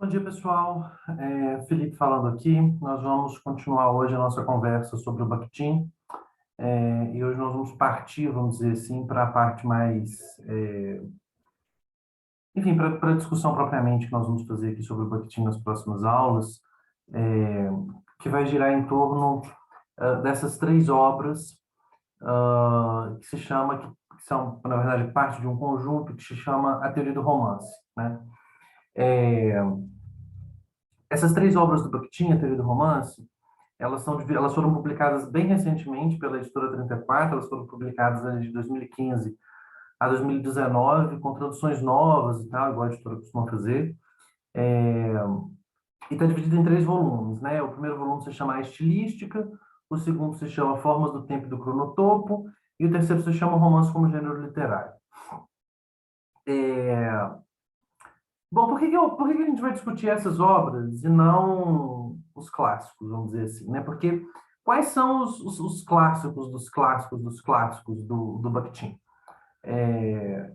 Bom dia, pessoal. Felipe falando aqui. Nós vamos continuar hoje a nossa conversa sobre o Bakhtin. E hoje nós vamos partir, vamos dizer assim, para a parte mais, enfim, para a discussão propriamente que nós vamos fazer aqui sobre o Bakhtin nas próximas aulas, é, que vai girar em torno dessas três obras que se chama, que são, na verdade, parte de um conjunto que se chama A Teoria do Romance, né? É, Essas três obras do Bakhtin, A Teoria do Romance, elas foram publicadas bem recentemente pela editora 34. Elas foram publicadas de 2015 a 2019, com traduções novas e tal, igual a editora costuma fazer. É, e está dividido em três volumes, né? O primeiro volume se chama A Estilística, o segundo se chama Formas do Tempo e do Cronotopo, e o terceiro se chama Romance como Gênero Literário. É, Bom, por que que a gente vai discutir essas obras e não os clássicos, vamos dizer assim, né? Porque quais são os clássicos dos clássicos dos clássicos do Bakhtin?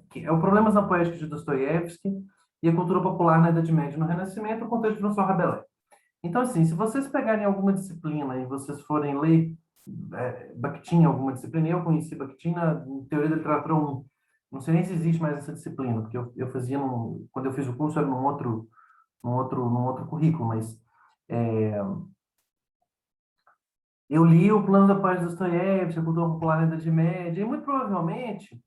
Que é o Problemas na Poética de Dostoiévski e a Cultura Popular na Idade Média e no Renascimento, o contexto de François Rabelais. Então, assim, se vocês pegarem alguma disciplina e vocês forem ler Bakhtin, alguma disciplina, eu conheci Bakhtin na Teoria da Literatura 1. Não sei nem se existe mais essa disciplina, porque eu fazia, quando eu fiz o curso, era num outro currículo, mas é, eu li o Plano da Paz de Dostoiévski, a Cultura Popular na Idade Média, e muito provavelmente,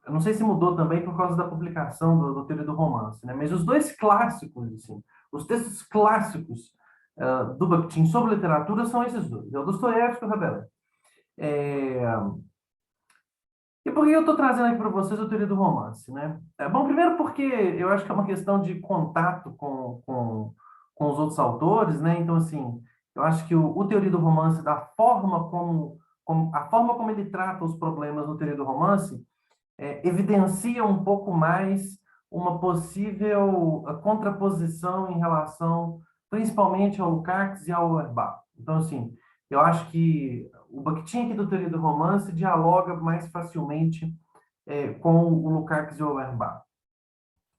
eu não sei se mudou também por causa da publicação do Teoria do Romance, né? Mas os dois clássicos, assim, os textos clássicos do Bakhtin sobre literatura são esses dois, é o Dostoiévski e o Rabelais. É, e por que eu estou trazendo aqui para vocês a teoria do romance, né? Bom, primeiro porque eu acho que é uma questão de contato com os outros autores, né? Então, assim, eu acho que o teoria do romance, da forma a forma como ele trata os problemas no teoria do romance, evidencia um pouco mais uma possível contraposição em relação, principalmente ao Lukács e ao Auerbach. Então, assim, eu acho que o Bakhtin aqui do Teoria do Romance dialoga mais facilmente com o Lukács e o Auerbach.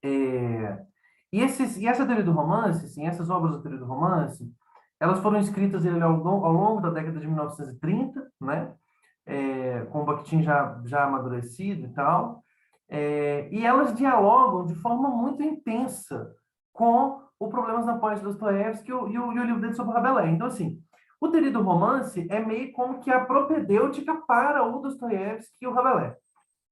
E essa teoria do romance, assim, essas obras da teoria do romance, elas foram escritas ao longo da década de 1930, né? Com o Bakhtin já amadurecido e tal. E elas dialogam de forma muito intensa com o Problemas na Poesia de Dostoiévski e o livro dele sobre o Rabelais. Então, assim, o teoria do romance é meio como que a propedêutica para o Dostoiévski e o Rabelais,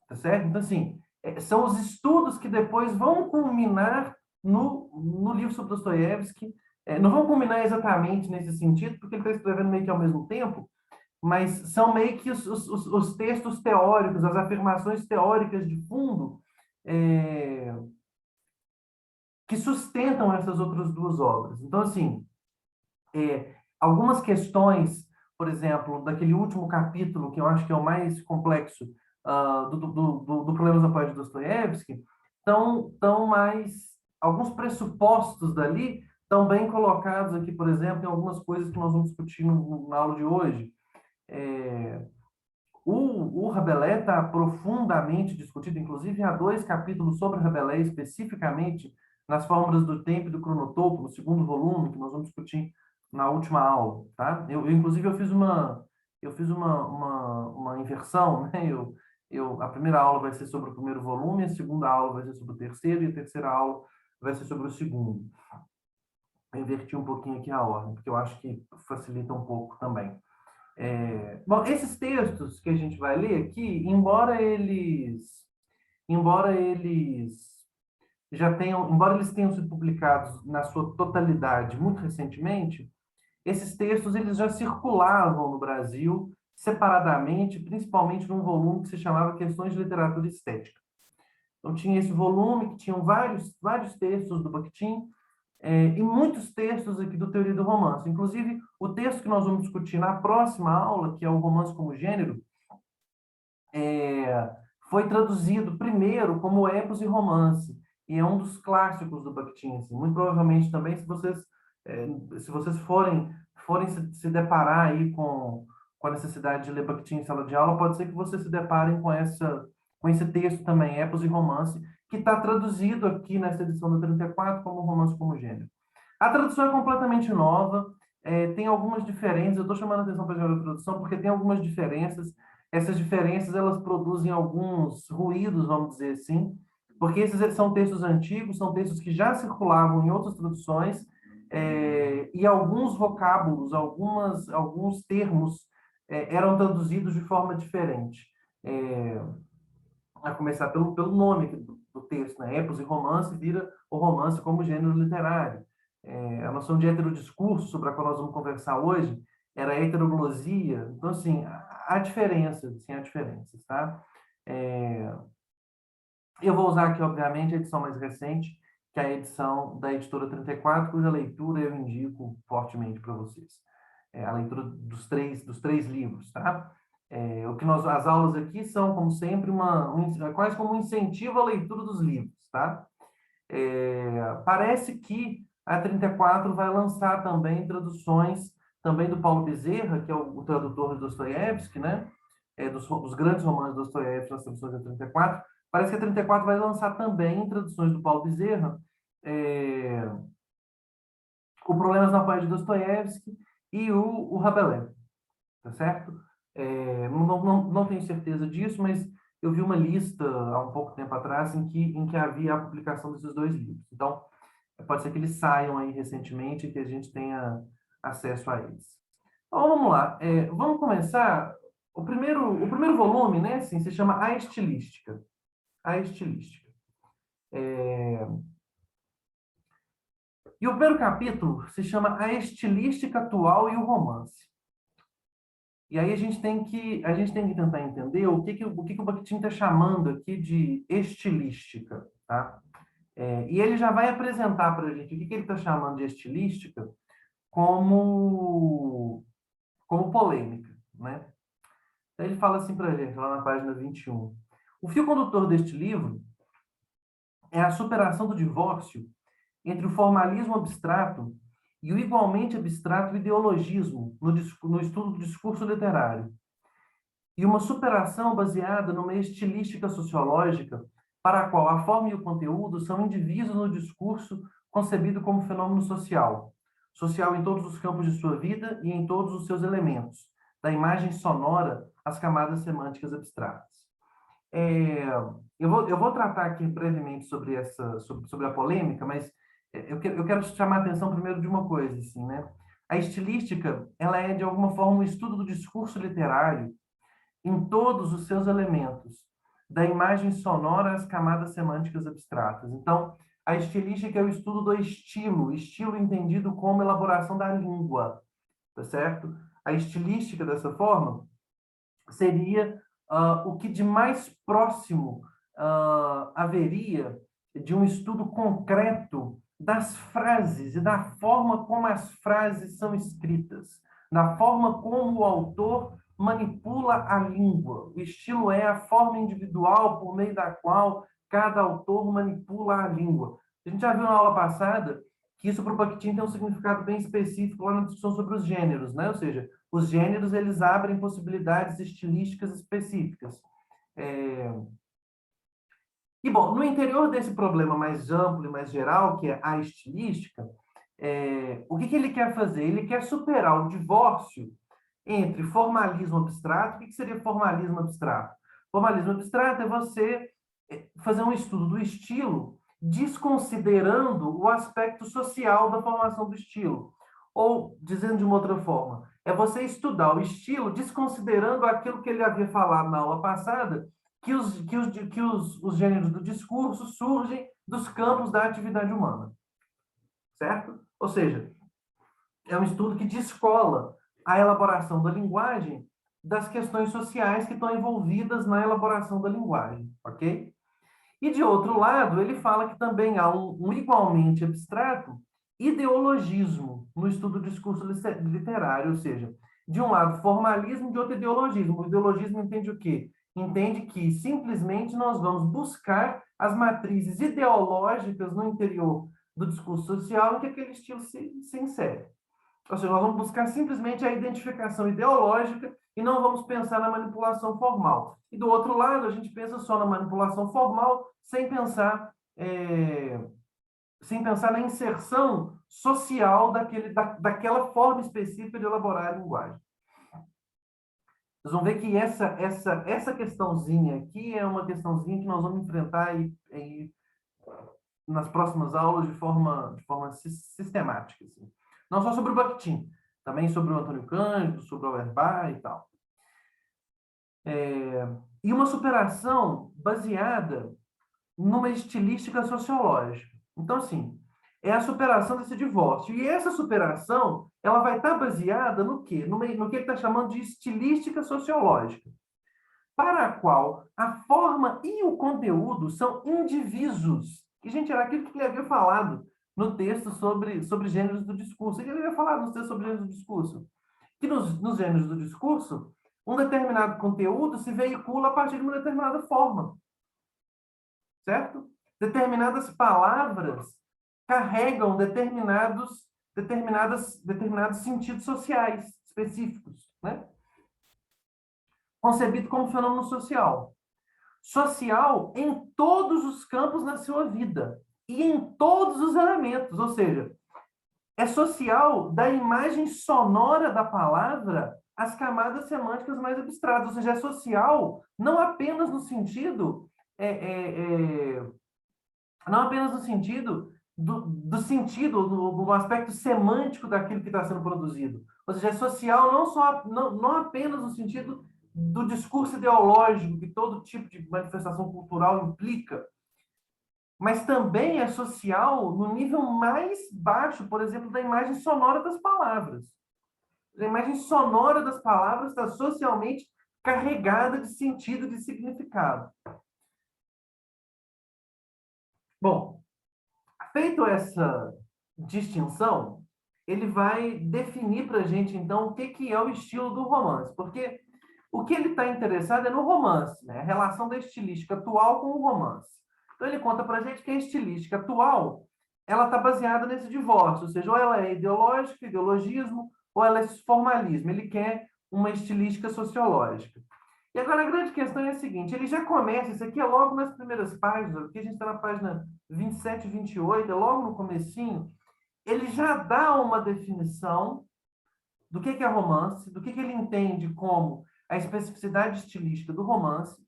tá certo? Então, assim, são os estudos que depois vão culminar no livro sobre Dostoiévski. Não vão culminar exatamente nesse sentido, porque ele está escrevendo meio que ao mesmo tempo, mas são meio que os textos teóricos, as afirmações teóricas de fundo é, que sustentam essas outras duas obras. Então, assim, algumas questões, por exemplo, daquele último capítulo, que eu acho que é o mais complexo, do Problemas da Poesia de Dostoiévski, estão mais. Alguns pressupostos dali estão bem colocados aqui, por exemplo, em algumas coisas que nós vamos discutir na aula de hoje. É, o Rabelais está profundamente discutido, inclusive há dois capítulos sobre Rabelais, especificamente nas fórmulas do tempo e do cronotopo, no segundo volume, que nós vamos discutir na última aula, tá? Inclusive, eu fiz uma inversão, né? A primeira aula vai ser sobre o primeiro volume, a segunda aula vai ser sobre o terceiro, e a terceira aula vai ser sobre o segundo. Eu inverti um pouquinho aqui a ordem, porque eu acho que facilita um pouco também. Bom, esses textos que a gente vai ler aqui, embora eles tenham sido publicados na sua totalidade muito recentemente, esses textos eles já circulavam no Brasil separadamente, principalmente num volume que se chamava Questões de Literatura e Estética. Então tinha esse volume que tinham vários textos do Bakhtin, e muitos textos aqui do Teoria do Romance. Inclusive, o texto que nós vamos discutir na próxima aula, que é o Romance como Gênero, é, foi traduzido primeiro como Epos e Romance, e é um dos clássicos do Bakhtin. Assim. Muito provavelmente também, se vocês forem se deparar aí com a necessidade de ler Bakhtin em sala de aula, pode ser que vocês se deparem com com esse texto também, Epos e Romance, que está traduzido aqui nessa edição do 34 como Romance como Gênero. A tradução é completamente nova, tem algumas diferenças, eu estou chamando a atenção para a tradução porque tem algumas diferenças, essas diferenças elas produzem alguns ruídos, vamos dizer assim, porque esses são textos antigos, são textos que já circulavam em outras traduções, e alguns vocábulos, alguns termos eram traduzidos de forma diferente. A começar pelo nome do texto, né? Epos e romance vira o romance como gênero literário. A noção de heterodiscurso, sobre a qual nós vamos conversar hoje, era a heteroglosia. Então, assim, há diferenças, assim, há diferenças, tá? Eu vou usar aqui, obviamente, a edição mais recente, que é a edição da editora 34, cuja leitura eu indico fortemente para vocês. A leitura dos três livros, tá? As aulas aqui são, como sempre, quase como um incentivo à leitura dos livros, tá? Parece que a 34 vai lançar também traduções também do Paulo Bezerra, que é o tradutor de Dostoiévski, né? Dos grandes romanos de Dostoiévski nas traduções da 34. Parece que a 34 vai lançar também traduções do Paulo Bezerra, o Problemas na Poesia de Dostoiévski e o Rabelais, tá certo? Não tenho certeza disso, mas eu vi uma lista há um pouco tempo atrás em que havia a publicação desses dois livros. Então, pode ser que eles saiam aí recentemente e que a gente tenha acesso a eles. Então, vamos lá. Vamos começar. O primeiro volume, né, assim, se chama A Estilística. A Estilística. E o primeiro capítulo se chama A Estilística Atual e o Romance. E aí a gente tem que tentar entender o que o Bakhtin está chamando aqui de estilística, tá? E ele já vai apresentar para a gente o que ele está chamando de estilística como polêmica, né? Então ele fala assim para a gente, lá na página 21. O fio condutor deste livro é a superação do divórcio entre o formalismo abstrato e o igualmente abstrato ideologismo no estudo do discurso literário, e uma superação baseada numa estilística sociológica para a qual a forma e o conteúdo são indivisos no discurso concebido como fenômeno social, social em todos os campos de sua vida e em todos os seus elementos, da imagem sonora às camadas semânticas abstratas. Eu vou tratar aqui brevemente sobre a polêmica, mas eu quero chamar a atenção primeiro de uma coisa, assim, né? A estilística, ela é, de alguma forma, um estudo do discurso literário em todos os seus elementos, da imagem sonora às camadas semânticas abstratas. Então, a estilística é o estudo do estilo entendido como elaboração da língua, tá certo? A estilística, dessa forma, seria o que de mais próximo haveria de um estudo concreto das frases e da forma como as frases são escritas, da forma como o autor manipula a língua. O estilo é a forma individual por meio da qual cada autor manipula a língua. A gente já viu na aula passada que isso para o Bakhtin tem um significado bem específico lá na discussão sobre os gêneros, né? Ou seja, os gêneros eles abrem possibilidades estilísticas específicas. E, bom, no interior desse problema mais amplo e mais geral, que é a estilística, o que ele quer fazer? Ele quer superar o divórcio entre formalismo abstrato. O que seria formalismo abstrato? Formalismo abstrato é você fazer um estudo do estilo desconsiderando o aspecto social da formação do estilo. Ou, dizendo de uma outra forma, é você estudar o estilo desconsiderando aquilo que ele havia falado na aula passada, que os gêneros do discurso surgem dos campos da atividade humana. Certo? Ou seja, é um estudo que descola a elaboração da linguagem das questões sociais que estão envolvidas na elaboração da linguagem, ok? E, de outro lado, ele fala que também há um igualmente abstrato ideologismo no estudo do discurso literário, ou seja, de um lado formalismo, de outro ideologismo. O ideologismo entende o quê? Entende que simplesmente nós vamos buscar as matrizes ideológicas no interior do discurso social em que aquele estilo se insere. Ou seja, nós vamos buscar simplesmente a identificação ideológica e não vamos pensar na manipulação formal. E do outro lado, a gente pensa só na manipulação formal, sem pensar na inserção social daquela forma específica de elaborar a linguagem. Vocês vão ver que essa questãozinha aqui é uma questãozinha que nós vamos enfrentar nas próximas aulas de forma sistemática. Assim. Não só sobre o Bakhtin, também sobre o Antônio Cândido, sobre o Auerbach e tal. E uma superação baseada numa estilística sociológica. Então, assim, é a superação desse divórcio. E essa superação, ela vai estar baseada no quê? No que ele está chamando de estilística sociológica, para a qual a forma e o conteúdo são indivisos. E, gente, era aquilo que ele havia falado no texto sobre gêneros do discurso. Ele havia falado no texto sobre gêneros do discurso. Que nos gêneros do discurso, um determinado conteúdo se veicula a partir de uma determinada forma. Certo? Determinadas palavras carregam determinados sentidos sociais específicos, né? Concebido como fenômeno social. Social em todos os campos na sua vida e em todos os elementos, ou seja, é social da imagem sonora da palavra às camadas semânticas mais abstratas, ou seja, é social não apenas no sentido não apenas no sentido do aspecto semântico daquilo que está sendo produzido. Ou seja, é social não apenas no sentido do discurso ideológico que todo tipo de manifestação cultural implica, mas também é social no nível mais baixo, por exemplo, da imagem sonora das palavras. A imagem sonora das palavras está socialmente carregada de sentido, de significado. Bom, feito essa distinção, ele vai definir para a gente, então, o que é o estilo do romance. Porque o que ele está interessado é no romance, né? A relação da estilística atual com o romance. Então, ele conta para a gente que a estilística atual ela está baseada nesse divórcio, ou seja, ou ela é ideológica, ideologismo, ou ela é formalismo. Ele quer uma estilística sociológica. E agora a grande questão é a seguinte, ele já começa, isso aqui é logo nas primeiras páginas, aqui a gente está na página 27 e 28, é logo no comecinho, ele já dá uma definição do que é romance, do que ele entende como a especificidade estilística do romance,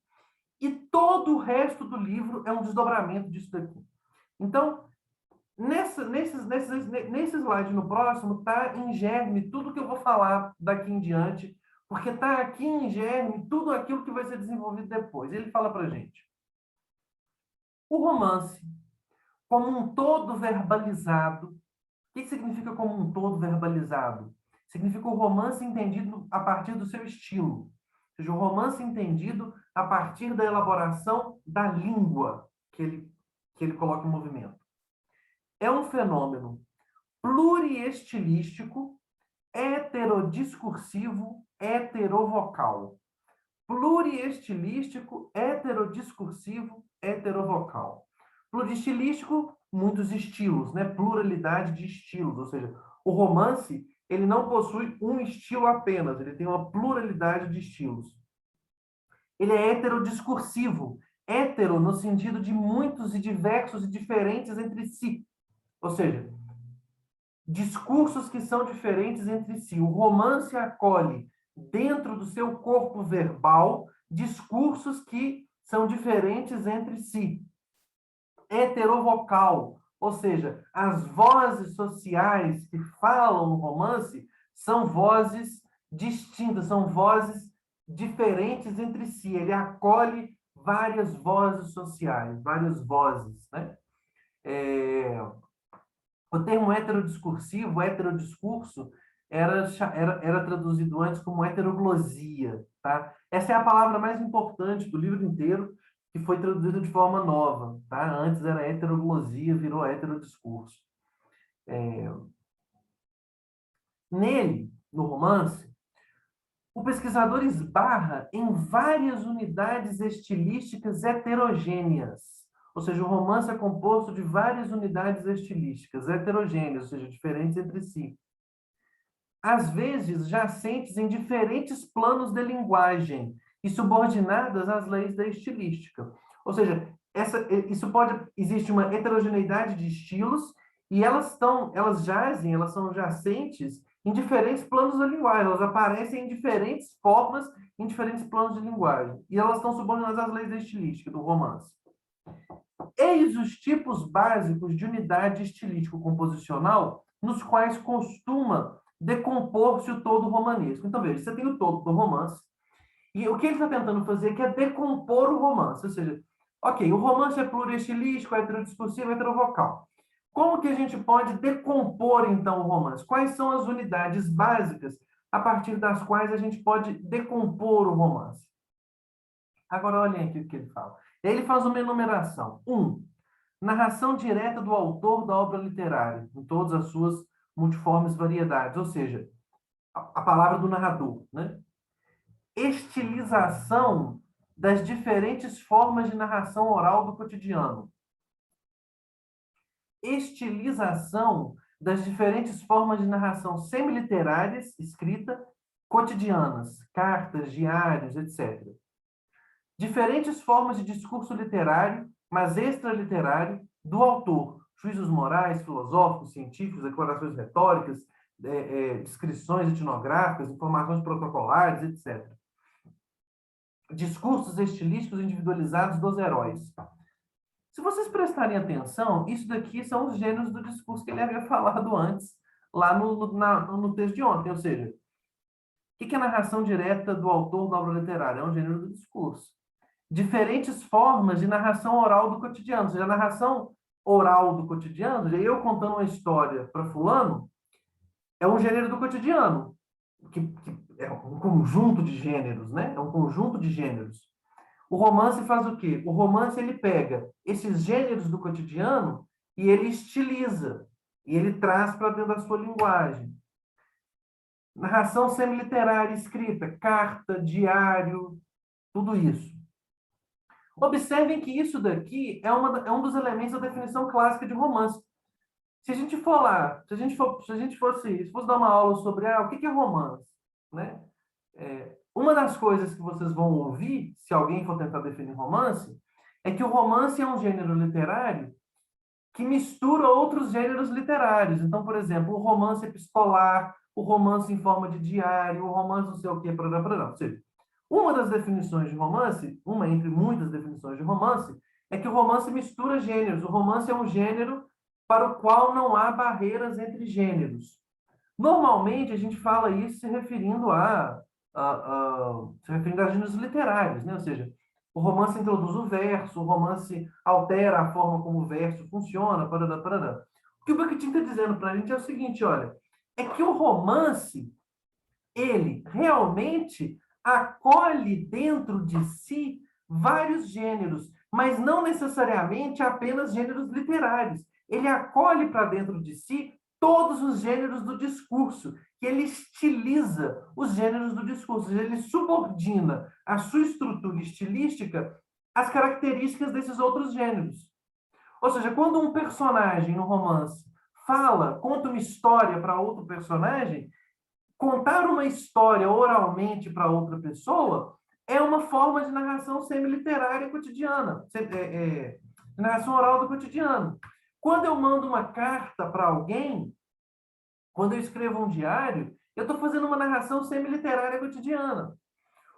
e todo o resto do livro é um desdobramento disso daqui. Então, nesse slide no próximo, está em germe tudo que eu vou falar daqui em diante, porque está aqui em germe tudo aquilo que vai ser desenvolvido depois. Ele fala para a gente. O romance, como um todo verbalizado, o que significa como um todo verbalizado? Significa o romance entendido a partir do seu estilo. Ou seja, o romance entendido a partir da elaboração da língua que ele coloca em movimento. É um fenômeno pluriestilístico, heterodiscursivo, heterovocal. Pluriestilístico, heterodiscursivo, heterovocal. Pluristilístico, muitos estilos, né? Pluralidade de estilos, ou seja, o romance ele não possui um estilo apenas, ele tem uma pluralidade de estilos. Ele é heterodiscursivo, hétero no sentido de muitos e diversos e diferentes entre si, ou seja, discursos que são diferentes entre si. O romance acolhe dentro do seu corpo verbal discursos que são diferentes entre si. Heterovocal, ou seja, as vozes sociais que falam no romance são vozes distintas, são vozes diferentes entre si. Ele acolhe várias vozes sociais, várias vozes, né? O termo heterodiscursivo, heterodiscurso, era traduzido antes como heteroglosia, tá? Essa é a palavra mais importante do livro inteiro, que foi traduzida de forma nova, tá? Antes era heteroglosia, virou heterodiscurso. Nele, no romance, o pesquisador esbarra em várias unidades estilísticas heterogêneas. Ou seja, o romance é composto de várias unidades estilísticas heterogêneas, ou seja, diferentes entre si. às vezes jacentes em diferentes planos de linguagem e subordinadas às leis da estilística. Ou seja, existe uma heterogeneidade de estilos e elas são jacentes em diferentes planos da linguagem, elas aparecem em diferentes formas, em diferentes planos de linguagem, e elas estão subordinadas às leis da estilística, do romance. Eis os tipos básicos de unidade estilístico-composicional nos quais costuma decompor-se o todo romanesco. Então, veja, você tem o todo do romance, e o que ele está tentando fazer é decompor o romance, ou seja, ok, o romance é pluriestilístico, é heterodiscursivo, é heterovocal. Como que a gente pode decompor, então, o romance? Quais são as unidades básicas a partir das quais a gente pode decompor o romance? Agora, olhem aqui o que ele fala. Ele faz uma enumeração. 1. Narração direta do autor da obra literária, em todas as suas multiformes variedades, ou seja, a palavra do narrador, né? Estilização das diferentes formas de narração oral do cotidiano. Estilização das diferentes formas de narração semiliterárias, escrita, cotidianas, cartas, diários, etc. Diferentes formas de discurso literário, mas extraliterário, do autor. Juízos morais, filosóficos, científicos, declarações retóricas, descrições etnográficas, informações protocolares, etc. Discursos estilísticos individualizados dos heróis. Se vocês prestarem atenção, isso daqui são os gêneros do discurso que ele havia falado antes, lá no texto de ontem. Ou seja, o que é a narração direta do autor da obra literária? É um gênero do discurso. Diferentes formas de narração oral do cotidiano. Ou seja, a narração oral do cotidiano, eu contando uma história para fulano, é um gênero do cotidiano, que é um conjunto de gêneros, né? É um conjunto de gêneros. O romance faz o quê? O romance ele pega esses gêneros do cotidiano e ele estiliza, e ele traz para dentro da sua linguagem. Narração semiliterária, escrita, carta, diário, tudo isso. Observem que isso daqui é um dos elementos da definição clássica de romance. Se a gente for lá, se fosse dar uma aula sobre o que é romance, né? Uma das coisas que vocês vão ouvir, se alguém for tentar definir romance, é que o romance é um gênero literário que mistura outros gêneros literários. Então, por exemplo, o romance epistolar, o romance em forma de diário, o romance não sei o quê, para. Ou seja, uma das definições de romance, uma entre muitas definições de romance, é que o romance mistura gêneros. O romance é um gênero para o qual não há barreiras entre gêneros. Normalmente, a gente fala isso se referindo a gêneros literários, né? Ou seja, o romance introduz o verso, o romance altera a forma como o verso funciona, parará, parará. O que o Bakhtin está dizendo para a gente é o seguinte, olha, é que o romance, ele realmente acolhe dentro de si vários gêneros, mas não necessariamente apenas gêneros literários. Ele acolhe para dentro de si todos os gêneros do discurso, que ele estiliza os gêneros do discurso, ele subordina a sua estrutura estilística às características desses outros gêneros. Ou seja, quando um personagem no romance conta uma história para outro personagem, contar uma história oralmente para outra pessoa é uma forma de narração semiliterária cotidiana, narração oral do cotidiano. Quando eu mando uma carta para alguém, quando eu escrevo um diário, eu estou fazendo uma narração semiliterária cotidiana.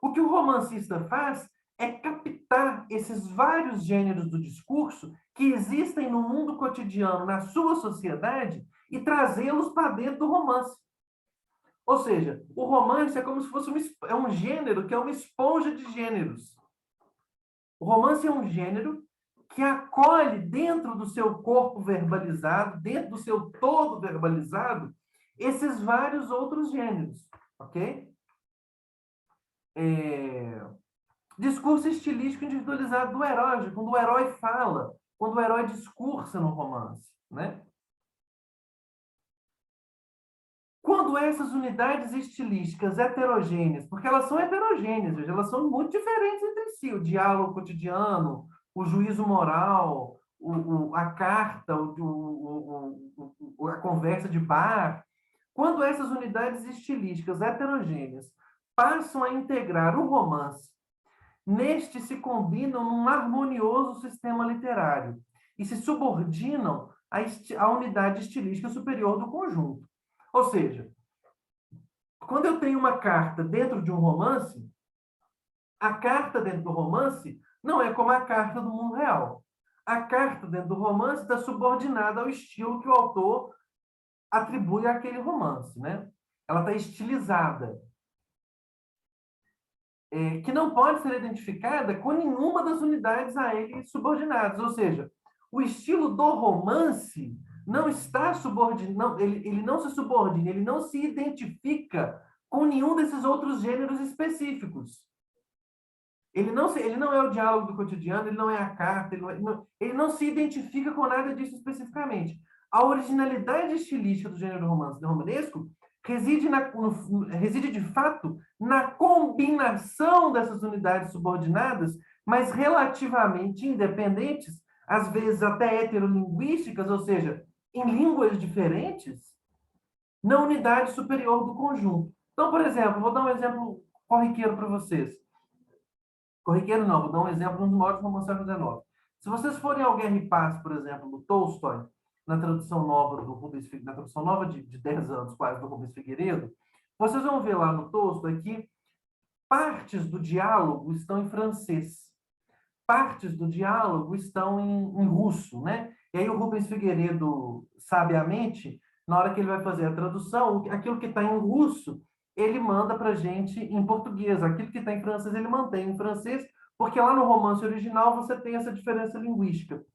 O que o romancista faz é captar esses vários gêneros do discurso que existem no mundo cotidiano, na sua sociedade, e trazê-los para dentro do romance. Ou seja, o romance é como se fosse um gênero que é uma esponja de gêneros. O romance é um gênero que acolhe dentro do seu corpo verbalizado, dentro do seu todo verbalizado, esses vários outros gêneros, ok? Discurso estilístico individualizado do herói, quando o herói fala, quando o herói discursa no romance, né? Quando essas unidades estilísticas heterogêneas, porque elas são heterogêneas, elas são muito diferentes entre si, o diálogo cotidiano, o juízo moral, a carta, a conversa de bar, Quando essas unidades estilísticas heterogêneas passam a integrar o romance, neste se combinam num harmonioso sistema literário e se subordinam à unidade estilística superior do conjunto. Ou seja, quando eu tenho uma carta dentro de um romance, a carta dentro do romance não é como a carta do mundo real. A carta dentro do romance está subordinada ao estilo que o autor atribui àquele romance, né? Ela está estilizada, que não pode ser identificada com nenhuma das unidades a ele subordinadas. Ou seja, o estilo do romance não está subordinado, ele não se subordina, ele não se identifica com nenhum desses outros gêneros específicos. Ele não é o diálogo do cotidiano, ele não é a carta, ele não se identifica com nada disso especificamente. A originalidade estilística do gênero romance romanesco reside de fato na combinação dessas unidades subordinadas, mas relativamente independentes, às vezes até heterolinguísticas, ou seja, em línguas diferentes, na unidade superior do conjunto. Então, por exemplo, vou dar um exemplo corriqueiro para vocês. Corriqueiro não, vou dar um exemplo de um dos maiores romances do século XIX. Se vocês forem ao Guerra e Paz, por exemplo, do Tolstói, na tradução nova do Rubens Figueiredo, na tradução nova de 10 anos quase do Rubens Figueiredo, vocês vão ver lá no Tolstói que partes do diálogo estão em francês, partes do diálogo estão em russo, né? E aí o Rubens Figueiredo, sabiamente, na hora que ele vai fazer a tradução, aquilo que está em russo, ele manda para a gente em português. Aquilo que está em francês, ele mantém em francês, porque lá no romance original você tem essa diferença linguística.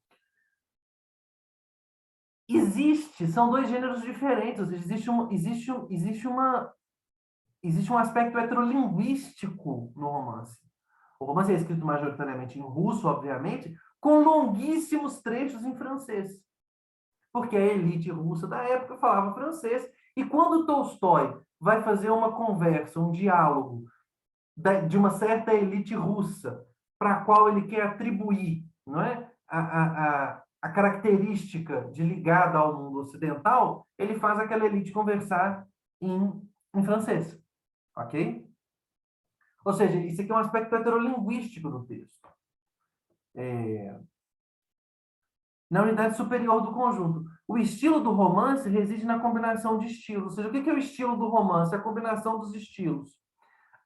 São dois gêneros diferentes, existe um aspecto heterolinguístico no romance. O romance é escrito majoritariamente em russo, obviamente, com longuíssimos trechos em francês. Porque a elite russa da época falava francês, e quando Tolstói vai fazer uma conversa, um diálogo de uma certa elite russa, para a qual ele quer atribuir, não é? A característica de ligada ao mundo ocidental, ele faz aquela elite conversar em francês, ok? Ou seja, isso aqui é um aspecto heterolinguístico do texto. Na unidade superior do conjunto. O estilo do romance reside na combinação de estilos. Ou seja, o que é o estilo do romance? É a combinação dos estilos.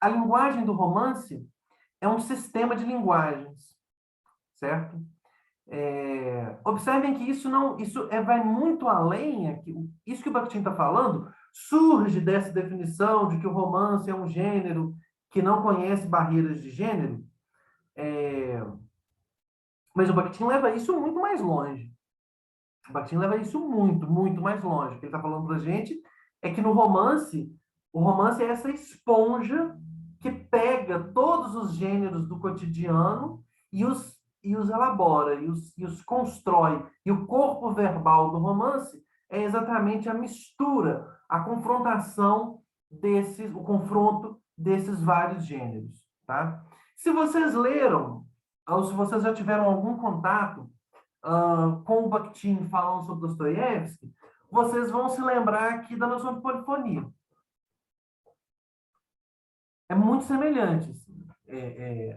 A linguagem do romance é um sistema de linguagens, certo? Observem que vai muito além, isso que o Bakhtin está falando, surge dessa definição de que o romance é um gênero que não conhece barreiras de gênero, mas o Bakhtin leva isso muito mais longe. O Bakhtin leva isso muito, muito mais longe. O que ele está falando para a gente é que no romance, o romance é essa esponja que pega todos os gêneros do cotidiano e os elabora, e os constrói. E o corpo verbal do romance é exatamente a mistura, a confrontação o confronto desses vários gêneros. Tá? Se vocês leram, ou se vocês já tiveram algum contato com o Bakhtin falando sobre Dostoiévski, vocês vão se lembrar aqui da noção de polifonia. É muito semelhante. Assim.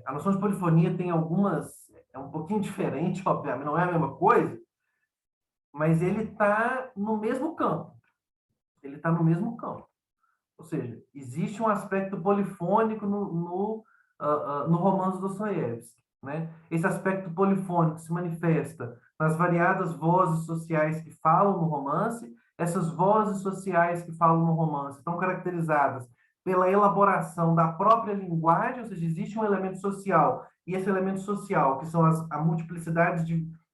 A noção de polifonia tem algumas... É um pouquinho diferente, obviamente, não é a mesma coisa, mas ele está no mesmo campo. Ele está no mesmo campo. Ou seja, existe um aspecto polifônico no romance do Dostoiévski. Né? Esse aspecto polifônico se manifesta nas variadas vozes sociais que falam no romance. Essas vozes sociais que falam no romance estão caracterizadas pela elaboração da própria linguagem, ou seja, existe um elemento social, e esse elemento social, que são a multiplicidade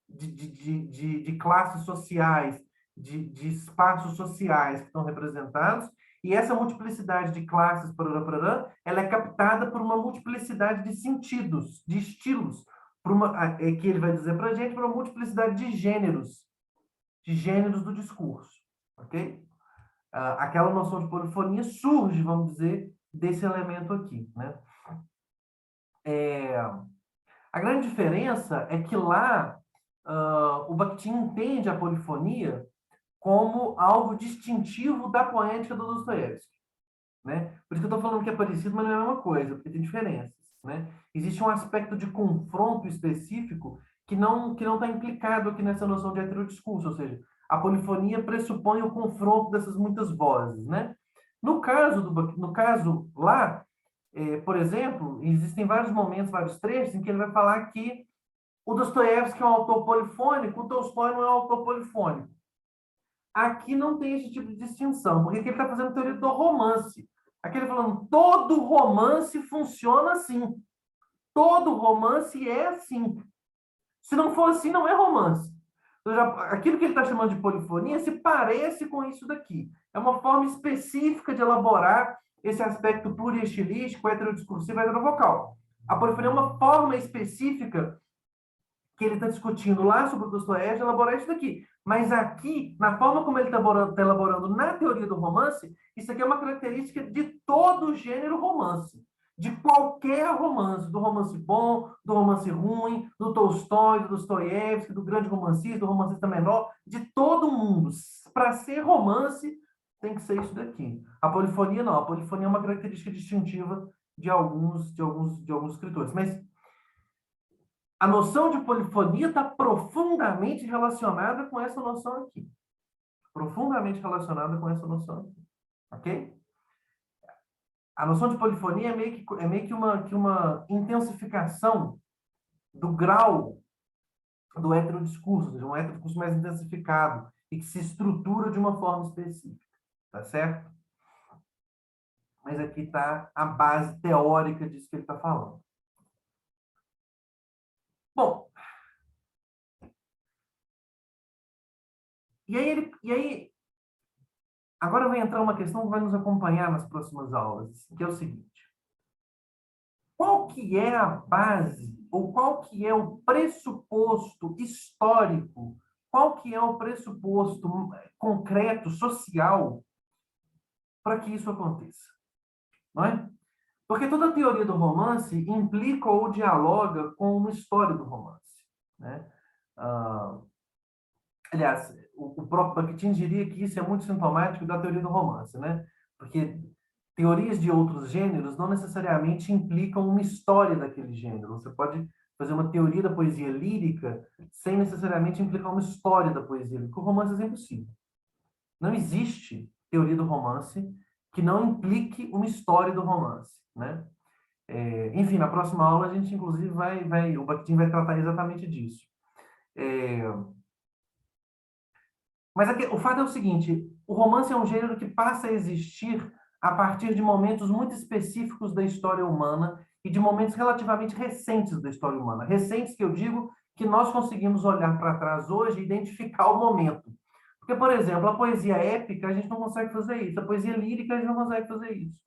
de classes sociais, de espaços sociais que estão representados, e essa multiplicidade de classes, ela é captada por uma multiplicidade de sentidos, de estilos, que ele vai dizer para a gente, por uma multiplicidade de gêneros do discurso. Ok? Aquela noção de polifonia surge, vamos dizer, desse elemento aqui. Né? A grande diferença é que lá o Bakhtin entende a polifonia como algo distintivo da poética do Dostoiévski, né? Por isso que eu estou falando que é parecido, mas não é a mesma coisa, porque tem diferenças, né? Existe um aspecto de confronto específico que não está implicado aqui nessa noção de heterodiscurso, ou seja, a polifonia pressupõe o confronto dessas muitas vozes, né? No caso lá, por exemplo, existem vários momentos, vários trechos em que ele vai falar que o Dostoiévski é um autor polifônico, o Tolstói não é um autor polifônico. Aqui não tem esse tipo de distinção, porque aqui ele está fazendo teoria do romance. Aqui ele falando, todo romance funciona assim. Todo romance é assim. Se não for assim, não é romance. Ou seja, aquilo que ele está chamando de polifonia se parece com isso daqui. É uma forma específica de elaborar esse aspecto pluriestilístico, heterodiscursivo e heterovocal. A polifonia é uma forma específica que ele está discutindo lá sobre o Dostoiévski, elaborar isso daqui. Mas aqui, na forma como ele está elaborando na teoria do romance, isso aqui é uma característica de todo o gênero romance. De qualquer romance, do romance bom, do romance ruim, do Tolstói, do Dostoiévski, do grande romancista, do romancista menor, de todo mundo. Para ser romance, tem que ser isso daqui. A polifonia não, a polifonia é uma característica distintiva de alguns escritores. Mas a noção de polifonia está profundamente relacionada com essa noção aqui. Profundamente relacionada com essa noção aqui. Ok? A noção de polifonia é meio que uma intensificação do grau do heterodiscurso, ou seja, um heterodiscurso mais intensificado e que se estrutura de uma forma específica. Tá certo? Mas aqui está a base teórica disso que ele está falando. Bom, e aí, agora vai entrar uma questão que vai nos acompanhar nas próximas aulas, que é o seguinte: qual que é a base, ou qual que é o pressuposto histórico, qual que é o pressuposto concreto, social, para que isso aconteça? Não é? Porque toda a teoria do romance implica ou dialoga com uma história do romance, né? Ah, aliás, o próprio Bakhtin diria que isso é muito sintomático da teoria do romance, né? Porque teorias de outros gêneros não necessariamente implicam uma história daquele gênero. Você pode fazer uma teoria da poesia lírica sem necessariamente implicar uma história da poesia lírica. O romance é impossível. Não existe teoria do romance que não implique uma história do romance, né? Enfim, na próxima aula a gente inclusive o Bakhtin vai tratar exatamente disso. É, Mas o fato é o seguinte: o romance é um gênero que passa a existir a partir de momentos muito específicos da história humana e de momentos relativamente recentes da história humana. Recentes que eu digo que nós conseguimos olhar para trás hoje e identificar o momento. Porque, por exemplo, a poesia épica, a gente não consegue fazer isso. A poesia lírica, a gente não consegue fazer isso.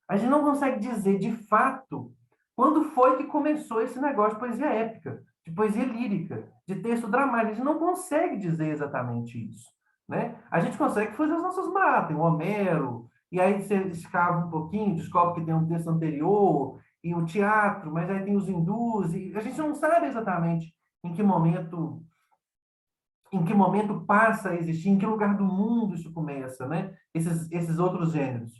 A gente não consegue dizer, de fato, quando foi que começou esse negócio de poesia épica, de poesia lírica, de texto dramático. A gente não consegue dizer exatamente isso, né? A gente consegue fazer as nossas matas, o Homero, e aí você escava um pouquinho, descobre que tem um texto anterior, e o teatro, mas aí tem os hindus, e a gente não sabe exatamente em que momento passa a existir, em que lugar do mundo isso começa, né? Esses outros gêneros.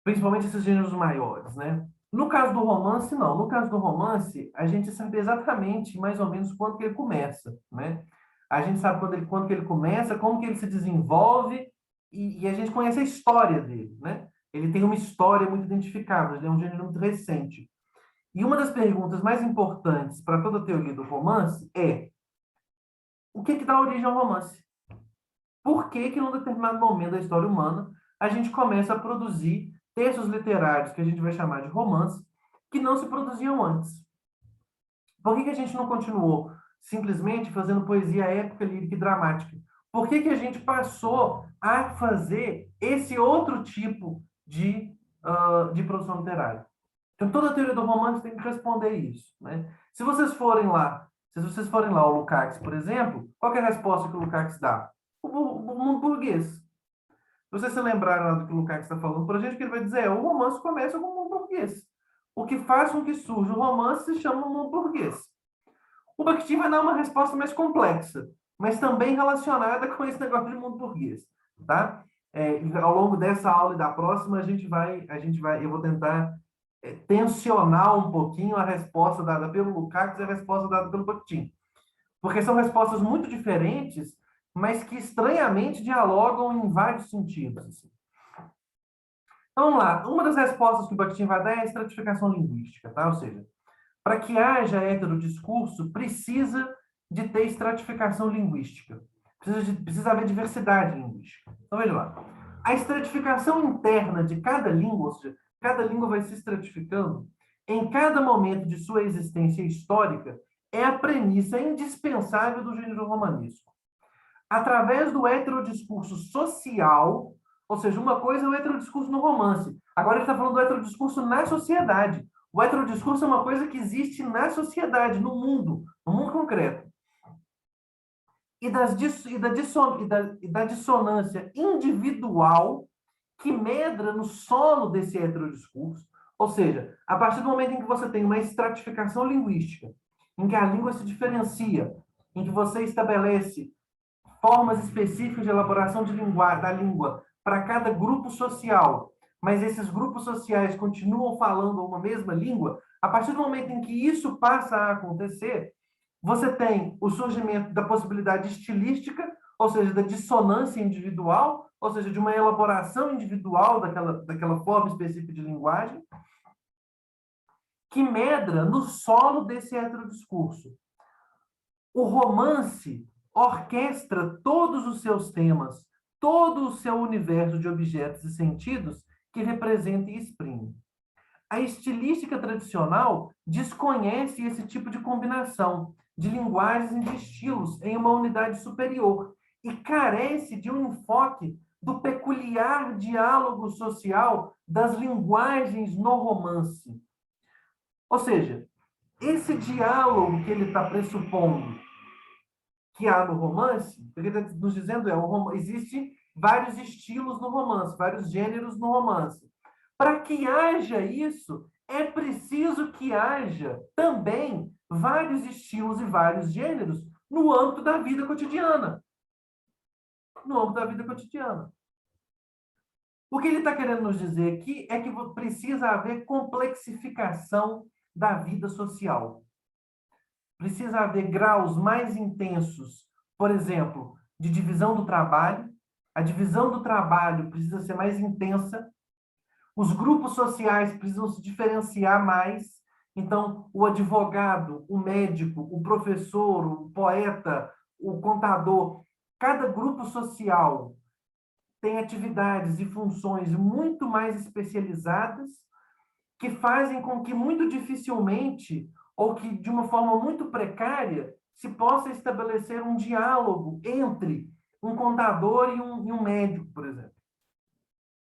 Principalmente esses gêneros maiores, né? No caso do romance, não. No caso do romance, a gente sabe exatamente, mais ou menos, quando que ele começa, né? A gente sabe quando que ele começa, como que ele se desenvolve, e a gente conhece a história dele, né? Ele tem uma história muito identificável, ele é um gênero muito recente. E uma das perguntas mais importantes para toda a teoria do romance é: o que dá origem ao romance? Por que que, num determinado momento da história humana, a gente começa a produzir textos literários que a gente vai chamar de romance, que não se produziam antes? Por que que a gente não continuou simplesmente fazendo poesia épica, lírica e dramática? Por que que a gente passou a fazer esse outro tipo de produção literária? Então, toda a teoria do romance tem que responder isso, né? Se vocês forem lá ao Lukács, por exemplo, qual é a resposta que o Lukács dá? O mundo burguês. Se vocês se lembrarem do que o Lukács está falando para a gente, o que ele vai dizer o romance começa com o mundo burguês. O que faz com que surja o romance se chama o mundo burguês. O Bakhtin vai dar uma resposta mais complexa, mas também relacionada com esse negócio de mundo burguês, tá? Ao longo dessa aula e da próxima, eu vou tentar tensionar um pouquinho a resposta dada pelo Lukács e a resposta dada pelo Bakhtin, porque são respostas muito diferentes, mas que estranhamente dialogam em vários sentidos. Assim. Então, vamos lá. Uma das respostas que o Bakhtin vai dar é a estratificação linguística, tá? Ou seja, para que haja heterodiscurso, precisa de ter estratificação linguística. Precisa haver diversidade linguística. Então, veja lá. A estratificação interna de cada língua, ou seja, cada língua vai se estratificando, em cada momento de sua existência histórica, é a premissa indispensável do gênero romanesco. Através do heterodiscurso social, ou seja, uma coisa é o heterodiscurso no romance, agora ele está falando do heterodiscurso na sociedade. O heterodiscurso é uma coisa que existe na sociedade, no mundo concreto. E da dissonância individual que medra no solo desse heterodiscurso. Ou seja, a partir do momento em que você tem uma estratificação linguística, em que a língua se diferencia, em que você estabelece formas específicas de elaboração da língua para cada grupo social, mas esses grupos sociais continuam falando uma mesma língua, a partir do momento em que isso passa a acontecer, você tem o surgimento da possibilidade estilística, ou seja, da dissonância individual, ou seja, de uma elaboração individual daquela forma específica de linguagem, que medra no solo desse heterodiscurso. O romance orquestra todos os seus temas, todo o seu universo de objetos e sentidos que representa e exprime. A estilística tradicional desconhece esse tipo de combinação de linguagens e de estilos em uma unidade superior e carece de um enfoque do peculiar diálogo social das linguagens no romance. Ou seja, esse diálogo que ele está pressupondo que há no romance, o que ele está nos dizendo existe vários estilos no romance, vários gêneros no romance. Para que haja isso, é preciso que haja também vários estilos e vários gêneros no âmbito da vida cotidiana. No âmbito da vida cotidiana. O que ele está querendo nos dizer aqui é que precisa haver complexificação da vida social. Precisa haver graus mais intensos, por exemplo, de divisão do trabalho. A divisão do trabalho precisa ser mais intensa. Os grupos sociais precisam se diferenciar mais. Então, o advogado, o médico, o professor, o poeta, o contador, cada grupo social tem atividades e funções muito mais especializadas que fazem com que muito dificilmente ou que de uma forma muito precária se possa estabelecer um diálogo entre um contador e um médico, por exemplo.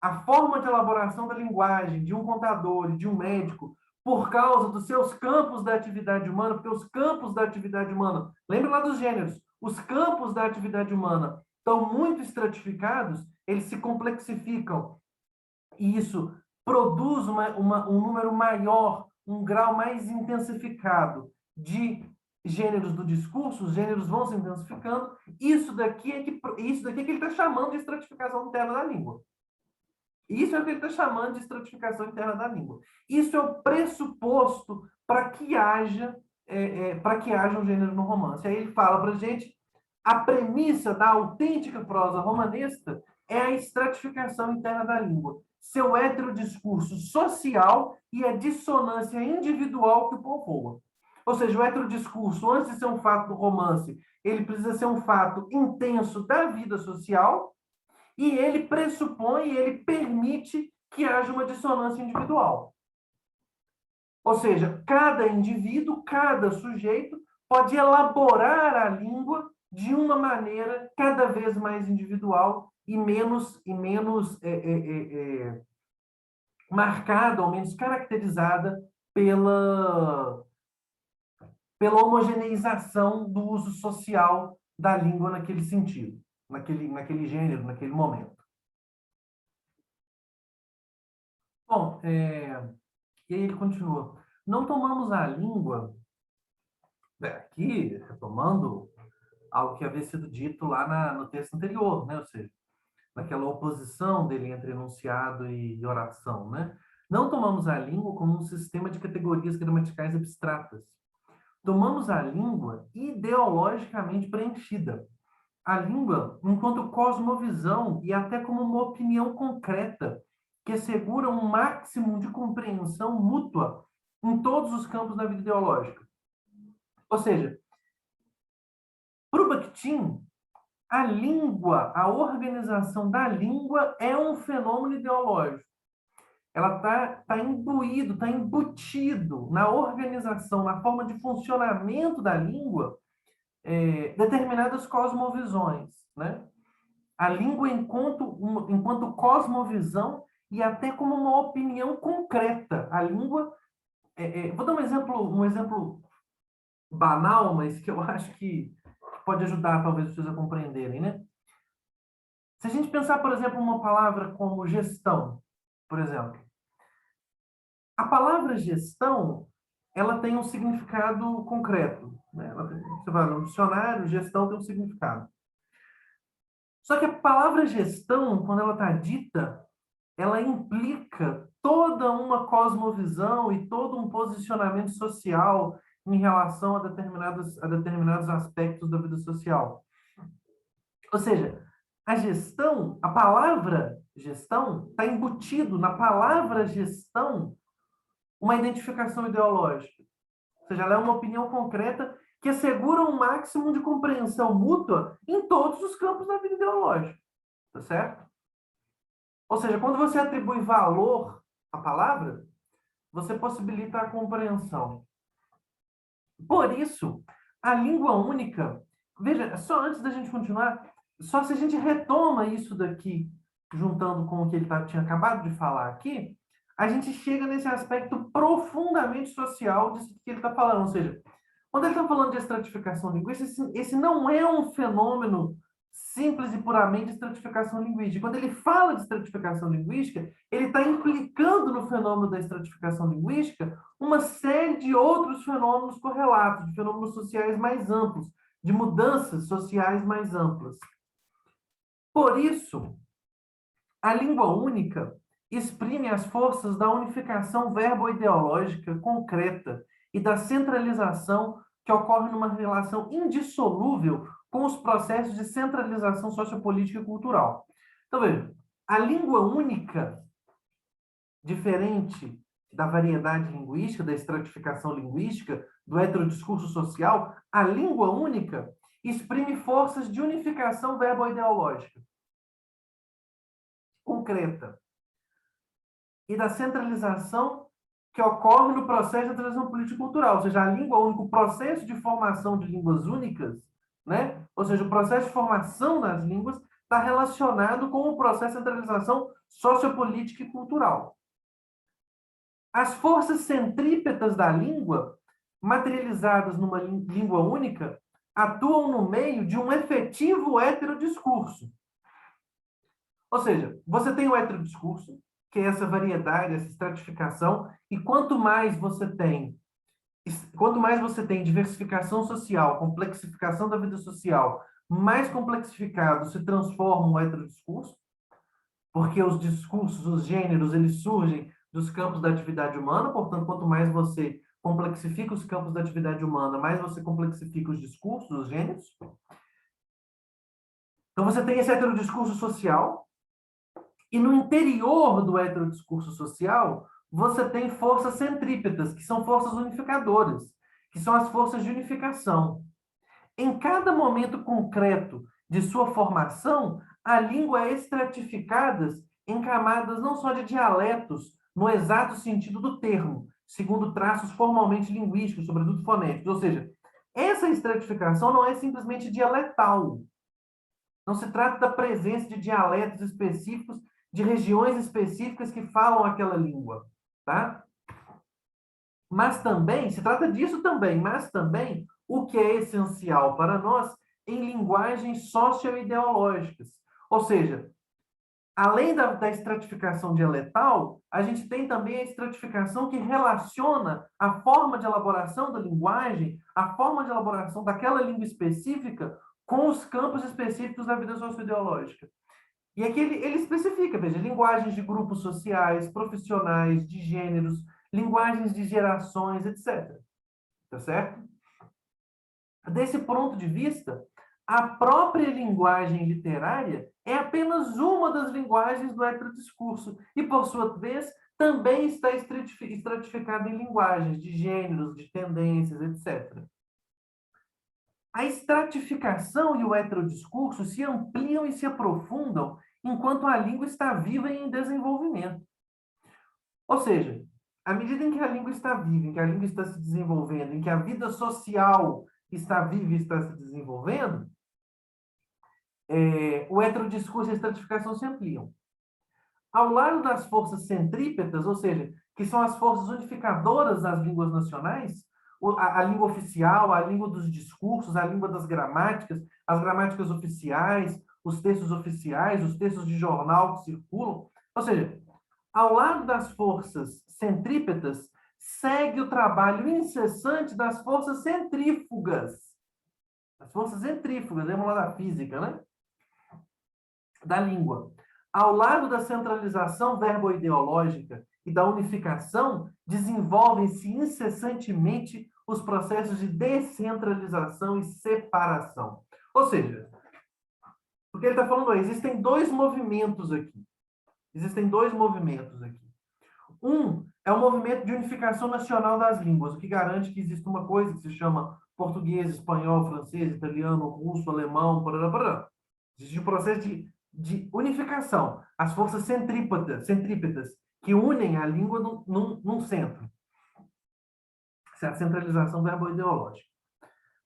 A forma de elaboração da linguagem de um contador e de um médico, por causa dos seus campos da atividade humana, porque os campos da atividade humana, lembra lá dos gêneros, os campos da atividade humana estão muito estratificados, eles se complexificam. E isso produz um número maior, um grau mais intensificado de gêneros do discurso, os gêneros vão se intensificando. Isso daqui é que ele está chamando de estratificação interna da língua. Isso é o que ele está chamando de estratificação interna da língua. Isso é o pressuposto para que haja um gênero no romance. Aí ele fala para a gente, a premissa da autêntica prosa romanesca é a estratificação interna da língua, seu heterodiscurso social e a dissonância individual que o povoa. Ou seja, o heterodiscurso, antes de ser um fato do romance, ele precisa ser um fato intenso da vida social, e ele pressupõe, ele permite que haja uma dissonância individual. Ou seja, cada indivíduo, cada sujeito pode elaborar a língua de uma maneira cada vez mais individual e menos marcada ou menos caracterizada pela homogeneização do uso social da língua naquele sentido, naquele gênero, naquele momento. Bom, e aí ele continua. Não tomamos a língua, aqui, retomando algo que havia sido dito lá no texto anterior, né? Ou seja, naquela oposição dele entre enunciado e oração, né? Não tomamos a língua como um sistema de categorias gramaticais abstratas. Tomamos a língua ideologicamente preenchida. A língua enquanto cosmovisão e até como uma opinião concreta que assegura um máximo de compreensão mútua em todos os campos da vida ideológica. Ou seja, para o Bakhtin, a língua, a organização da língua é um fenômeno ideológico. Ela está imbuído, está embutido na organização, na forma de funcionamento da língua, determinadas cosmovisões, né? A língua enquanto cosmovisão e até como uma opinião concreta. A língua, vou dar um exemplo banal, mas que eu acho que pode ajudar talvez vocês a compreenderem, né? Se a gente pensar, por exemplo, uma palavra como gestão, por exemplo, a palavra gestão, ela tem um significado concreto, né? Você vai no dicionário, gestão tem um significado. Só que a palavra gestão, quando ela está dita, ela implica toda uma cosmovisão e todo um posicionamento social em relação a determinados aspectos da vida social. Ou seja, a gestão, a palavra gestão, está embutido na palavra gestão uma identificação ideológica. Ou seja, ela é uma opinião concreta que assegura um máximo de compreensão mútua em todos os campos da vida ideológica. Tá certo? Ou seja, quando você atribui valor à palavra, você possibilita a compreensão. Por isso, a língua única... Veja, só antes da gente continuar, só se a gente retoma isso daqui, juntando com o que ele tinha acabado de falar aqui, a gente chega nesse aspecto profundamente social disso que ele está falando. Ou seja, quando ele está falando de estratificação linguística, esse não é um fenômeno simples e puramente de estratificação linguística. Quando ele fala de estratificação linguística, ele está implicando no fenômeno da estratificação linguística uma série de outros fenômenos correlatos, de fenômenos sociais mais amplos, de mudanças sociais mais amplas. Por isso, a língua única exprime as forças da unificação verbo-ideológica concreta e da centralização que ocorre numa relação indissolúvel com os processos de centralização sociopolítica e cultural. Então, veja, a língua única, diferente da variedade linguística, da estratificação linguística, do heterodiscurso social, a língua única exprime forças de unificação verbo-ideológica concreta e da centralização que ocorre no processo de transição político-cultural, ou seja, a língua única, o processo de formação de línguas únicas, né? Ou seja, o processo de formação das línguas está relacionado com o processo de centralização sociopolítica e cultural. As forças centrípetas da língua, materializadas numa língua única, atuam no meio de um efetivo heterodiscurso. Ou seja, você tem o heterodiscurso, que é essa variedade, essa estratificação, e quanto mais você tem diversificação social, complexificação da vida social, mais complexificado se transforma o heterodiscurso, porque os discursos, os gêneros, eles surgem dos campos da atividade humana, portanto, quanto mais você complexifica os campos da atividade humana, mais você complexifica os discursos, os gêneros. Então, você tem esse heterodiscurso social, e no interior do heterodiscurso social, você tem forças centrípetas, que são forças unificadoras, que são as forças de unificação. Em cada momento concreto de sua formação, a língua é estratificada em camadas não só de dialetos, no exato sentido do termo, segundo traços formalmente linguísticos, sobretudo fonéticos. Ou seja, essa estratificação não é simplesmente dialetal. Não se trata da presença de dialetos específicos, de regiões específicas que falam aquela língua, tá? Mas também, se trata disso também, mas também o que é essencial para nós em linguagens socio-ideológicas. Ou seja, além da estratificação dialetal, a gente tem também a estratificação que relaciona a forma de elaboração da linguagem, a forma de elaboração daquela língua específica com os campos específicos da vida socioideológica. E aqui ele especifica, veja, linguagens de grupos sociais, profissionais, de gêneros, linguagens de gerações, etc. Tá certo? Desse ponto de vista, a própria linguagem literária é apenas uma das linguagens do heterodiscurso e, por sua vez, também está estratificada em linguagens de gêneros, de tendências, etc. A estratificação e o heterodiscurso se ampliam e se aprofundam enquanto a língua está viva e em desenvolvimento. Ou seja, à medida em que a língua está viva, em que a língua está se desenvolvendo, em que a vida social está viva e está se desenvolvendo, o heterodiscurso e a estratificação se ampliam. Ao lado das forças centrípetas, ou seja, que são as forças unificadoras das línguas nacionais, a língua oficial, a língua dos discursos, a língua das gramáticas, as gramáticas oficiais, os textos oficiais, os textos de jornal que circulam. Ou seja, ao lado das forças centrípetas, segue o trabalho incessante das forças centrífugas. As forças centrífugas, vamos lá da física, né? Da língua. Ao lado da centralização verbo-ideológica e da unificação, desenvolvem-se incessantemente os processos de descentralização e separação. Ou seja, o que ele está falando é, existem dois movimentos aqui. Existem dois movimentos aqui. Um é o movimento de unificação nacional das línguas, o que garante que existe uma coisa que se chama português, espanhol, francês, italiano, russo, alemão, parará. Existe um processo de unificação. As forças centrípetas que unem a língua num centro. Essa é a centralização verbo-ideológica.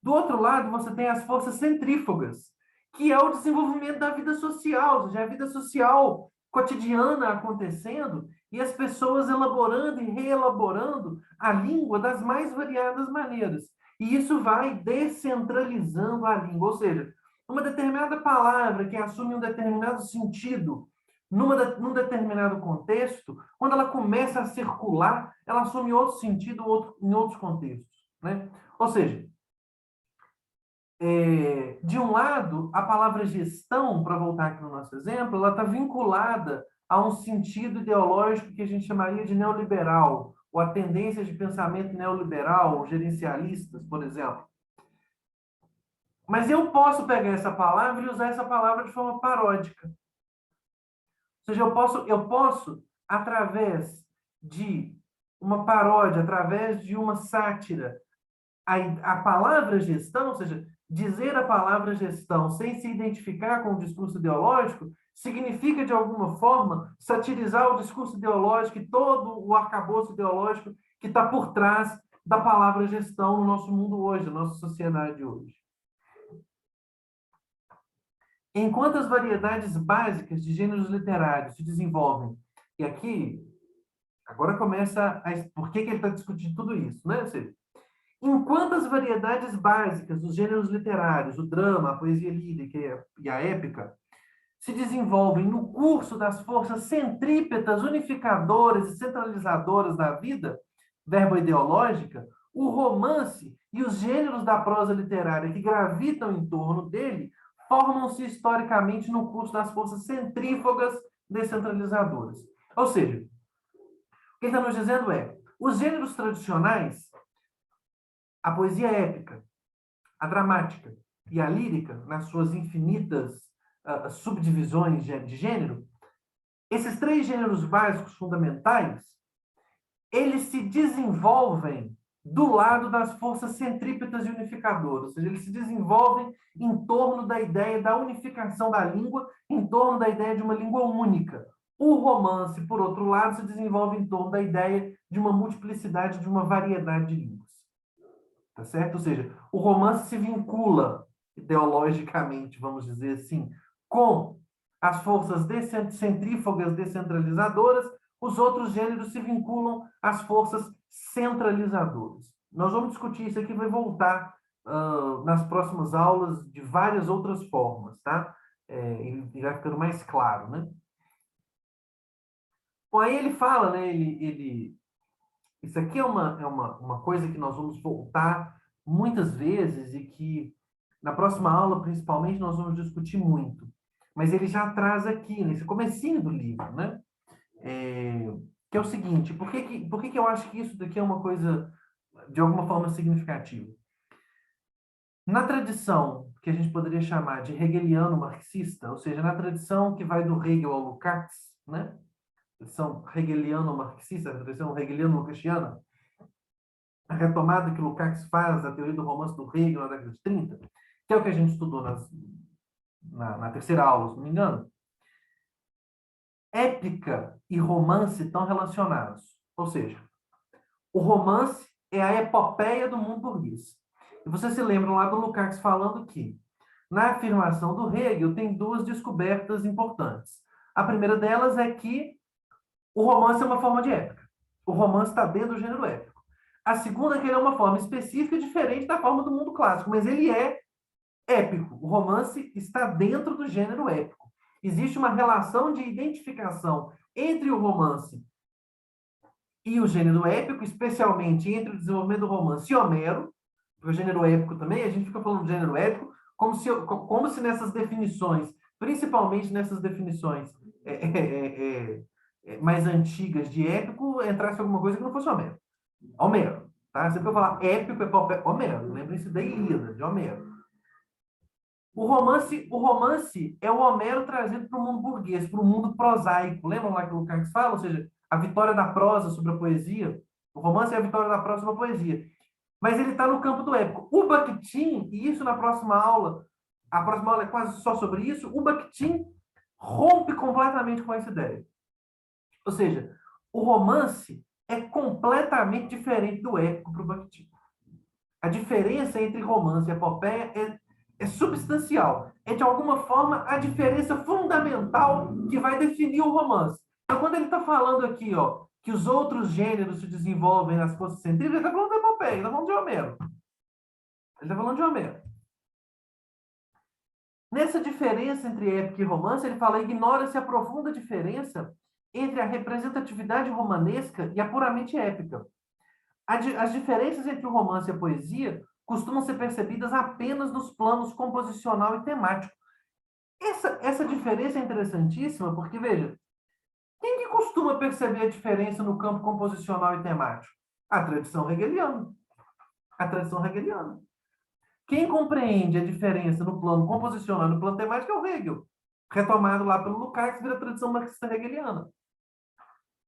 Do outro lado, você tem as forças centrífugas, que é o desenvolvimento da vida social, ou seja, a vida social cotidiana acontecendo e as pessoas elaborando e reelaborando a língua das mais variadas maneiras. E isso vai descentralizando a língua, ou seja, uma determinada palavra que assume um determinado sentido num determinado contexto, quando ela começa a circular, ela assume outro sentido em outros contextos, né? Ou seja, de um lado, a palavra gestão, para voltar aqui no nosso exemplo, ela está vinculada a um sentido ideológico que a gente chamaria de neoliberal, ou a tendência de pensamento neoliberal, ou gerencialistas, por exemplo. Mas eu posso pegar essa palavra e usar essa palavra de forma paródica. Ou seja, eu posso através de uma paródia, através de uma sátira, a palavra gestão, ou seja, dizer a palavra gestão sem se identificar com o discurso ideológico, significa, de alguma forma, satirizar o discurso ideológico e todo o arcabouço ideológico que está por trás da palavra gestão no nosso mundo hoje, na nossa sociedade hoje. Enquanto as variedades básicas de gêneros literários se desenvolvem, e aqui, agora começa por que ele está discutindo tudo isso, né? Ou seja, enquanto as variedades básicas dos gêneros literários, o drama, a poesia lírica e a épica, se desenvolvem no curso das forças centrípetas, unificadoras e centralizadoras da vida verbo-ideológica, o romance e os gêneros da prosa literária que gravitam em torno dele formam-se historicamente no curso das forças centrífugas descentralizadoras. Ou seja, o que ele está nos dizendo é, os gêneros tradicionais, a poesia épica, a dramática e a lírica, nas suas infinitas subdivisões de gênero, esses três gêneros básicos fundamentais, eles se desenvolvem do lado das forças centrípetas e unificadoras, ou seja, eles se desenvolvem em torno da ideia da unificação da língua, em torno da ideia de uma língua única. O romance, por outro lado, se desenvolve em torno da ideia de uma multiplicidade, de uma variedade de línguas. Tá certo? Ou seja, o romance se vincula ideologicamente, vamos dizer assim, com as forças centrífugas descentralizadoras, os outros gêneros se vinculam às forças centralizadoras. Nós vamos discutir isso aqui, vai voltar nas próximas aulas de várias outras formas, tá? E vai ficando mais claro, né? Bom, aí ele fala, né? Isso aqui é uma coisa que nós vamos voltar muitas vezes e que Na próxima aula, principalmente, nós vamos discutir muito. Mas ele já traz aqui, nesse comecinho do livro, né? Que é o seguinte, por que eu acho que isso daqui é uma coisa, de alguma forma, significativa? Na tradição que a gente poderia chamar de hegeliano-marxista, ou seja, na tradição que vai do Hegel ao Lukács, né? Tradição hegeliano-marxista, a tradição hegeliano-lukáciana, a retomada que o Lukács faz da teoria do romance do Hegel na década de 30, que é o que a gente estudou na terceira aula, se não me engano, épica e romance estão relacionados. Ou seja, o romance é a epopeia do mundo burguês. E vocês se lembram lá do Lukács falando que, na afirmação do Hegel, tem duas descobertas importantes. A primeira delas é que o romance é uma forma de épica. O romance está dentro do gênero épico. A segunda é que ele é uma forma específica diferente da forma do mundo clássico, mas ele é épico. O romance está dentro do gênero épico. Existe uma relação de identificação entre o romance e o gênero épico, especialmente entre o desenvolvimento do romance e Homero, o gênero épico também, a gente fica falando de gênero épico, como se nessas definições, principalmente nessas definições mais antigas de épico, entrasse alguma coisa que não fosse Homero. Homero, tá? Sempre que eu falar épico, Homero, lembre-se da Ilíada, de Homero. O romance é o Homero trazido para o mundo burguês, para o mundo prosaico. Lembram lá que o Lukács fala? Ou seja, a vitória da prosa sobre a poesia. O romance é a vitória da prosa sobre a poesia. Mas ele está no campo do épico. O Bakhtin, e isso na próxima aula, a próxima aula é quase só sobre isso, o Bakhtin rompe completamente com essa ideia. Ou seja, o romance é completamente diferente do épico para o Bakhtin. A diferença entre romance e epopeia é substancial. É, de alguma forma, a diferença fundamental que vai definir o romance. Então, quando ele está falando aqui, ó, que os outros gêneros se desenvolvem nas forças centrífugas, ele está falando da epopeia, ele está falando de Homero. Ele está falando de Homero. Nessa diferença entre épica e romance, ele fala, ignora-se a profunda diferença entre a representatividade romanesca e a puramente épica. As diferenças entre o romance e a poesia costumam ser percebidas apenas nos planos composicional e temático. Essa diferença é interessantíssima, porque, veja, quem que costuma perceber a diferença no campo composicional e temático? A tradição hegeliana. A tradição hegeliana. Quem compreende a diferença no plano composicional e no plano temático é o Hegel, retomado lá pelo Lukács, vira a tradição marxista hegeliana.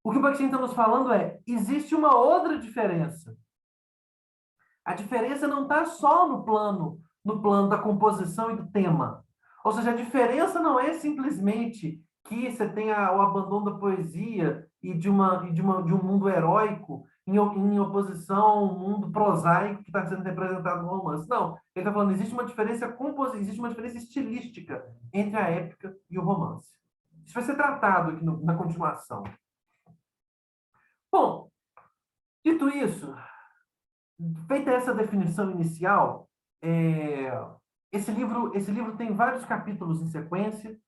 O que o Bakhtin está nos falando é, existe uma outra diferença. A diferença não está só no plano da composição e do tema. Ou seja, a diferença não é simplesmente que você tenha o abandono da poesia e de um mundo heróico em oposição ao mundo prosaico que está sendo representado no romance. Não, ele está falando, existe uma diferença estilística entre a épica e o romance. Isso vai ser tratado aqui na continuação. Bom, dito isso, feita essa definição inicial, esse livro tem vários capítulos em sequência.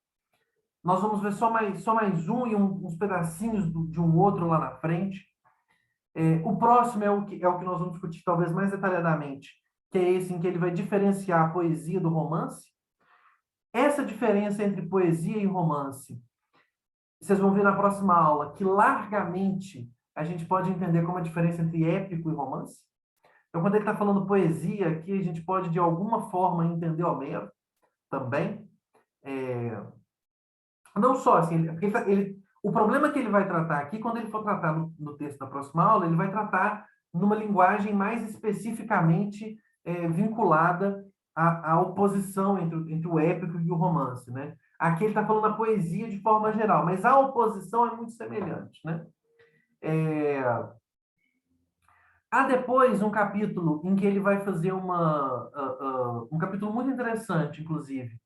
Nós vamos ver só mais um e uns pedacinhos de um outro lá na frente. O próximo é o que nós vamos discutir talvez mais detalhadamente, que é esse em que ele vai diferenciar a poesia do romance. Essa diferença entre poesia e romance, vocês vão ver na próxima aula que largamente a gente pode entender como a diferença entre épico e romance. Então, quando ele está falando poesia aqui, a gente pode, de alguma forma, entender Homero também. Não só assim, o problema que ele vai tratar aqui, quando ele for tratar no texto da próxima aula, ele vai tratar numa linguagem mais especificamente vinculada à oposição entre o épico e o romance, né? Aqui ele está falando da poesia de forma geral, mas a oposição é muito semelhante, né? Há depois um capítulo em que ele vai fazer um capítulo muito interessante, inclusive,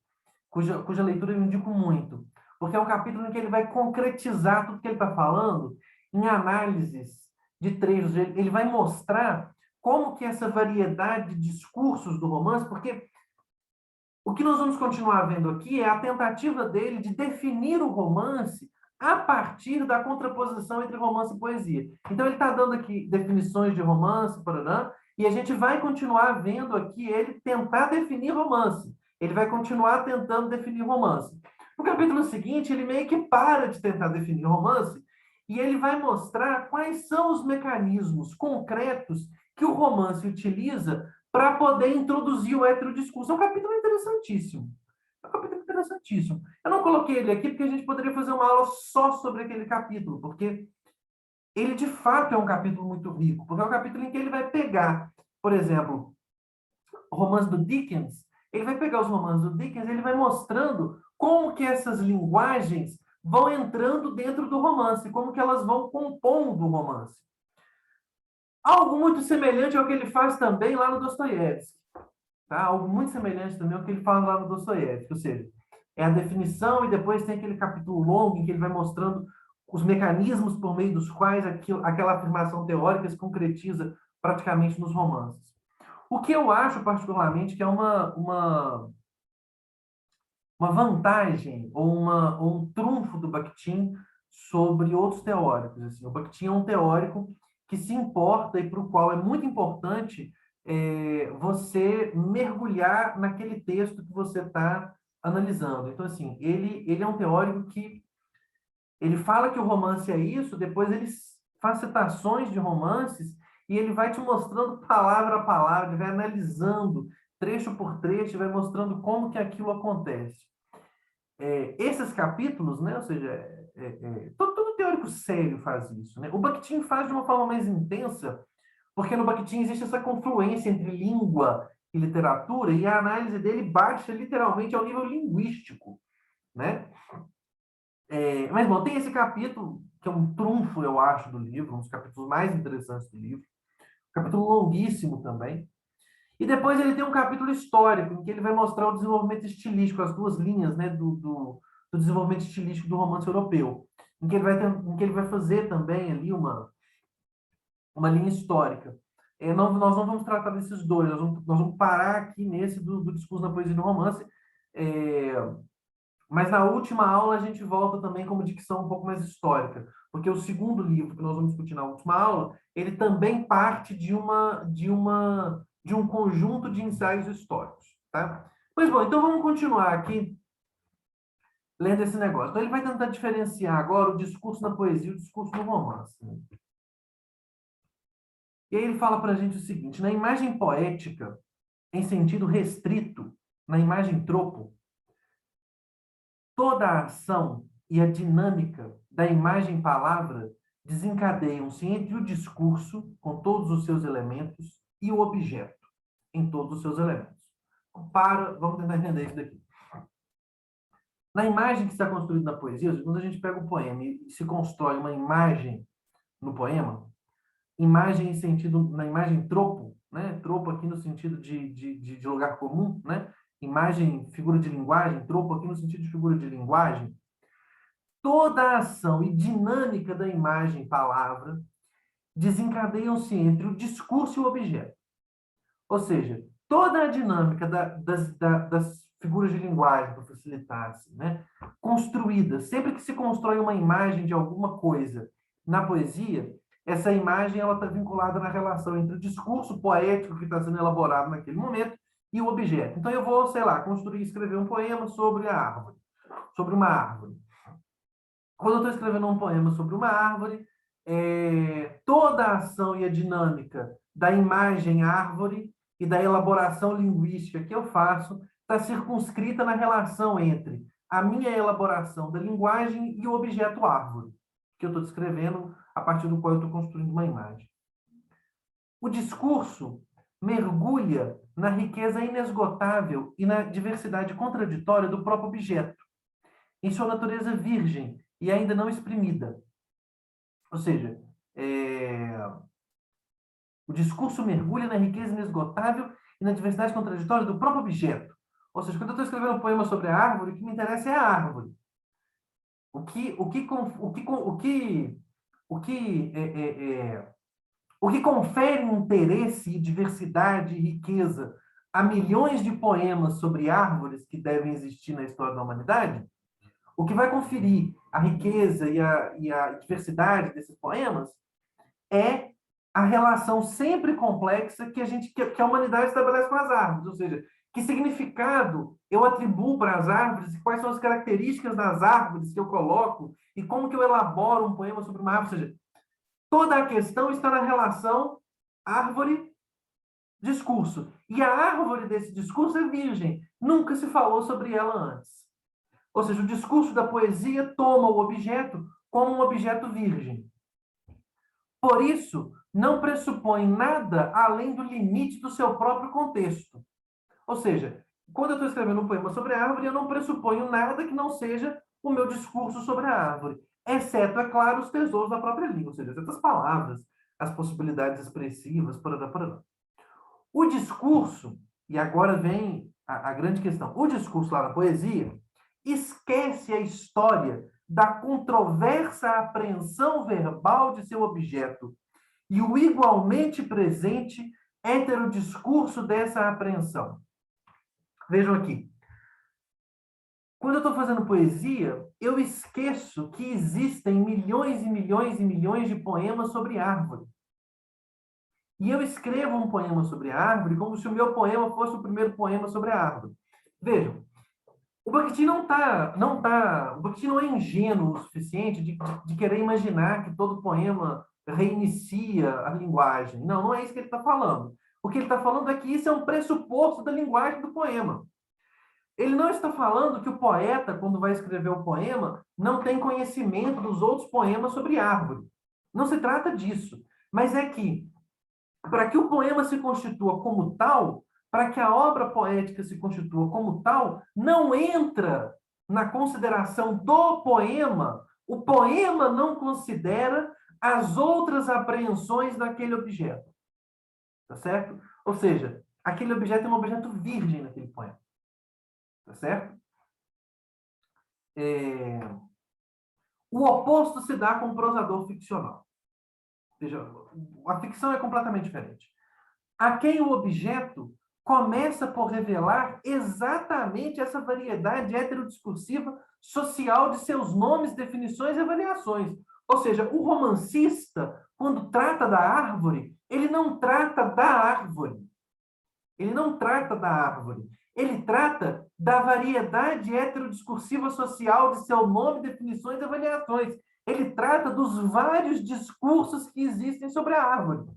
cuja leitura eu indico muito, porque é um capítulo em que ele vai concretizar tudo que ele está falando em análises de trechos. Ele vai mostrar como que essa variedade de discursos do romance, porque o que nós vamos continuar vendo aqui é a tentativa dele de definir o romance a partir da contraposição entre romance e poesia. Então, ele está dando aqui definições de romance, parará, E a gente vai continuar vendo aqui ele tentar definir romance. Ele vai continuar tentando definir romance. No capítulo seguinte, ele meio que para de tentar definir romance e ele vai mostrar quais são os mecanismos concretos que o romance utiliza para poder introduzir o heterodiscurso. É um capítulo interessantíssimo. É um capítulo interessantíssimo. Eu não coloquei ele aqui porque a gente poderia fazer uma aula só sobre aquele capítulo, porque ele de fato é um capítulo muito rico, porque é um capítulo em que ele vai pegar, por exemplo, o romance do Dickens, ele vai pegar os romances do Dickens, ele vai mostrando como que essas linguagens vão entrando dentro do romance, como que elas vão compondo o romance. Algo muito semelhante ao que ele faz também lá no Dostoiévski. Tá? Algo muito semelhante também ao que ele faz lá no Dostoiévski, ou seja, é a definição e depois tem aquele capítulo longo em que ele vai mostrando os mecanismos por meio dos quais aquela afirmação teórica se concretiza praticamente nos romances. O que eu acho particularmente que é uma vantagem ou um trunfo do Bakhtin sobre outros teóricos. Assim. O Bakhtin é um teórico que se importa e para o qual é muito importante você mergulhar naquele texto que você está analisando. Então, assim, ele é um teórico que ele fala que o romance é isso, depois ele faz citações de romances e ele vai te mostrando palavra a palavra, ele vai analisando trecho por trecho, vai mostrando como que aquilo acontece. Esses capítulos, né, ou seja, todo teórico sério faz isso. Né? O Bakhtin faz de uma forma mais intensa, porque no Bakhtin existe essa confluência entre língua e literatura, e a análise dele baixa literalmente ao nível linguístico. Né? Mas, bom, tem esse capítulo, que é um trunfo, eu acho, do livro, um dos capítulos mais interessantes do livro, um capítulo longuíssimo também. E depois ele tem um capítulo histórico, em que ele vai mostrar o desenvolvimento estilístico, as duas linhas, né, do desenvolvimento estilístico do romance europeu, em que ele vai fazer também ali uma linha histórica. Nós não vamos tratar desses dois, nós vamos parar aqui nesse do discurso da poesia e do romance, é, mas na última aula a gente volta também com uma dicção um pouco mais histórica, porque o segundo livro que nós vamos discutir na última aula, ele também parte de um conjunto de ensaios históricos, tá? Pois bom, então vamos continuar aqui lendo esse negócio. Então ele vai tentar diferenciar agora o discurso na poesia e o discurso no romance. Né? E aí ele fala para a gente o seguinte: na imagem poética, em sentido restrito, na imagem tropo, toda a ação e a dinâmica da imagem-palavra desencadeiam-se entre o discurso, com todos os seus elementos, e o objeto, em todos os seus elementos. Vamos tentar entender isso daqui. Na imagem que está construída na poesia, quando a gente pega o poema e se constrói uma imagem no poema, imagem em sentido, na imagem tropo, né? Tropo aqui no sentido de lugar comum, né? Imagem, figura de linguagem, tropo aqui no sentido de figura de linguagem. Toda a ação e dinâmica da imagem-palavra desencadeiam-se entre o discurso e o objeto. Ou seja, toda a dinâmica das figuras de linguagem, para facilitar, assim, né? Construída, sempre que se constrói uma imagem de alguma coisa na poesia, essa imagem ela está vinculada na relação entre o discurso poético que está sendo elaborado naquele momento e o objeto. Então eu vou, sei lá, escrever um poema sobre a árvore, sobre uma árvore. Quando eu estou escrevendo um poema sobre uma árvore, toda a ação e a dinâmica da imagem árvore e da elaboração linguística que eu faço está circunscrita na relação entre a minha elaboração da linguagem e o objeto árvore, que eu estou descrevendo, a partir do qual eu estou construindo uma imagem. O discurso mergulha na riqueza inesgotável e na diversidade contraditória do próprio objeto, em sua natureza virgem e ainda não exprimida. Ou seja, o discurso mergulha na riqueza inesgotável e na diversidade contraditória do próprio objeto. Ou seja, quando eu estou escrevendo um poema sobre a árvore, o que me interessa é a árvore. O que confere interesse e diversidade e riqueza a milhões de poemas sobre árvores que devem existir na história da humanidade, o que vai conferir a riqueza e a diversidade desses poemas é a relação sempre complexa que a humanidade estabelece com as árvores, ou seja, que significado eu atribuo para as árvores e quais são as características das árvores que eu coloco e como que eu elaboro um poema sobre uma árvore, ou seja, toda a questão está na relação árvore-discurso. E a árvore desse discurso é virgem, nunca se falou sobre ela antes. Ou seja, o discurso da poesia toma o objeto como um objeto virgem. Por isso, não pressupõe nada além do limite do seu próprio contexto. Ou seja, quando eu estou escrevendo um poema sobre a árvore, eu não pressuponho nada que não seja o meu discurso sobre a árvore, exceto, é claro, os tesouros da própria língua, ou seja, certas palavras, as possibilidades expressivas, porã. O discurso, e agora vem a grande questão, o discurso lá na poesia esquece a história da controversa apreensão verbal de seu objeto e o igualmente presente heterodiscurso dessa apreensão. Vejam aqui. Quando eu estou fazendo poesia, eu esqueço que existem milhões e milhões e milhões de poemas sobre árvore. E eu escrevo um poema sobre a árvore como se o meu poema fosse o primeiro poema sobre a árvore. Vejam, o Bakhtin o Bakhtin não é ingênuo o suficiente de querer imaginar que todo poema reinicia a linguagem. Não, não é isso que ele está falando. O que ele está falando é que isso é um pressuposto da linguagem do poema. Ele não está falando que o poeta, quando vai escrever o poema, não tem conhecimento dos outros poemas sobre árvore. Não se trata disso. Mas é que, para que o poema se constitua como tal, para que a obra poética se constitua como tal, não entra na consideração do poema, o poema não considera as outras apreensões daquele objeto. Tá certo? Ou seja, aquele objeto é um objeto virgem naquele poema. Tá certo? O oposto se dá com o prosador ficcional. Veja, a ficção é completamente diferente. A quem o objeto começa por revelar exatamente essa variedade heterodiscursiva social de seus nomes, definições e avaliações. Ou seja, o romancista, quando trata da árvore, ele não trata da árvore. Ele não trata da árvore. Ele trata da variedade heterodiscursiva social de seu nome, definições e avaliações. Ele trata dos vários discursos que existem sobre a árvore.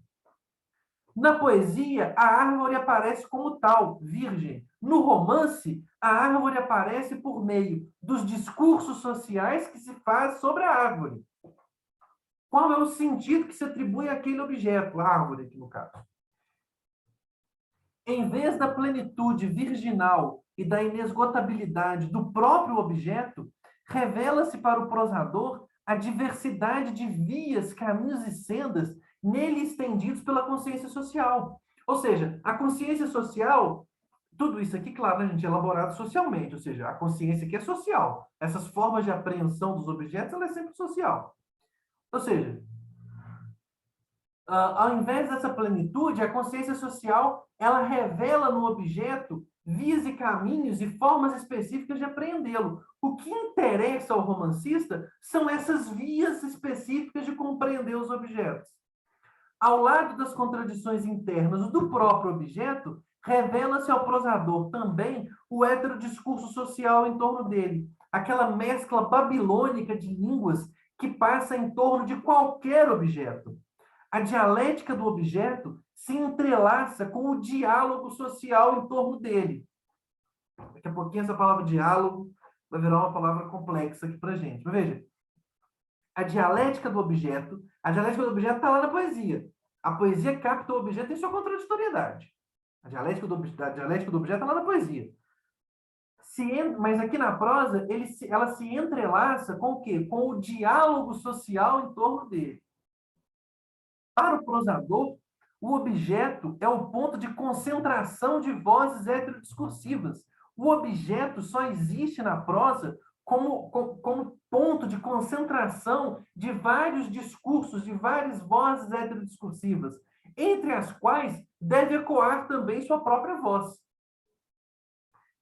Na poesia, a árvore aparece como tal, virgem. No romance, a árvore aparece por meio dos discursos sociais que se faz sobre a árvore. Qual é o sentido que se atribui àquele objeto, a árvore aqui no caso? Em vez da plenitude virginal e da inesgotabilidade do próprio objeto, revela-se para o prosador a diversidade de vias, caminhos e sendas nele estendidos pela consciência social. Ou seja, a consciência social, tudo isso aqui, claro, a gente é elaborado socialmente, ou seja, a consciência que é social. Essas formas de apreensão dos objetos, ela é sempre social. Ou seja, ao invés dessa plenitude, a consciência social ela revela no objeto vias e caminhos e formas específicas de apreendê-lo. O que interessa ao romancista são essas vias específicas de compreender os objetos. Ao lado das contradições internas do próprio objeto, revela-se ao prosador também o heterodiscurso social em torno dele, aquela mescla babilônica de línguas que passa em torno de qualquer objeto. A dialética do objeto se entrelaça com o diálogo social em torno dele. Daqui a pouquinho essa palavra diálogo vai virar uma palavra complexa aqui para a gente. Mas veja, a dialética do objeto está lá na poesia. A poesia capta o objeto em sua contraditoriedade. A dialética do objeto está lá na poesia. Mas aqui na prosa, ela se entrelaça com o quê? Com o diálogo social em torno dele. Para o prosador, o objeto é o ponto de concentração de vozes heterodiscursivas. O objeto só existe na prosa como ponto de concentração de vários discursos, de várias vozes heterodiscursivas, entre as quais deve ecoar também sua própria voz.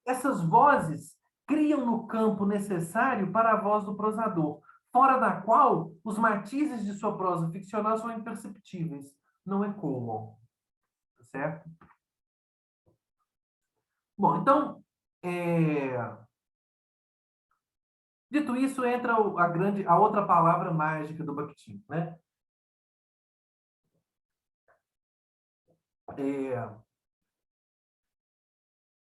Essas vozes criam no campo necessário para a voz do prosador, fora da qual os matizes de sua prosa ficcional são imperceptíveis. não é common, tá certo? Bom, então, dito isso, entra a outra palavra mágica do Bakhtin, né?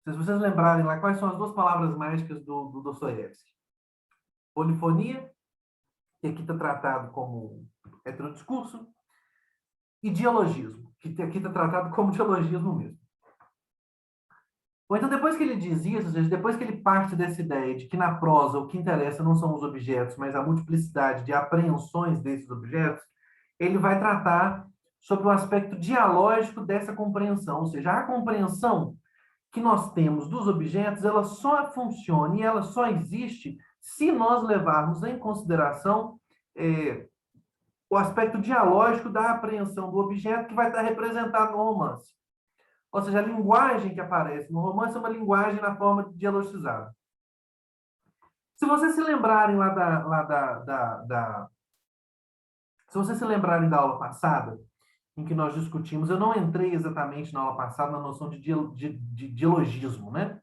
Se vocês lembrarem lá, quais são as duas palavras mágicas do Dostoiévski? Polifonia, que aqui está tratado como heterodiscurso, e dialogismo, que aqui está tratado como dialogismo mesmo. Ou então, depois que ele diz isso, ou seja, depois que ele parte dessa ideia de que na prosa o que interessa não são os objetos, mas a multiplicidade de apreensões desses objetos, ele vai tratar sobre o aspecto dialógico dessa compreensão, ou seja, a compreensão que nós temos dos objetos, ela só funciona e ela só existe se nós levarmos em consideração o aspecto dialógico da apreensão do objeto que vai estar representado no romance. Ou seja, a linguagem que aparece no romance é uma linguagem na forma dialogizada. Se vocês se lembrarem se vocês se lembrarem da aula passada, em que nós discutimos, eu não entrei exatamente na aula passada na noção de dialogismo, né?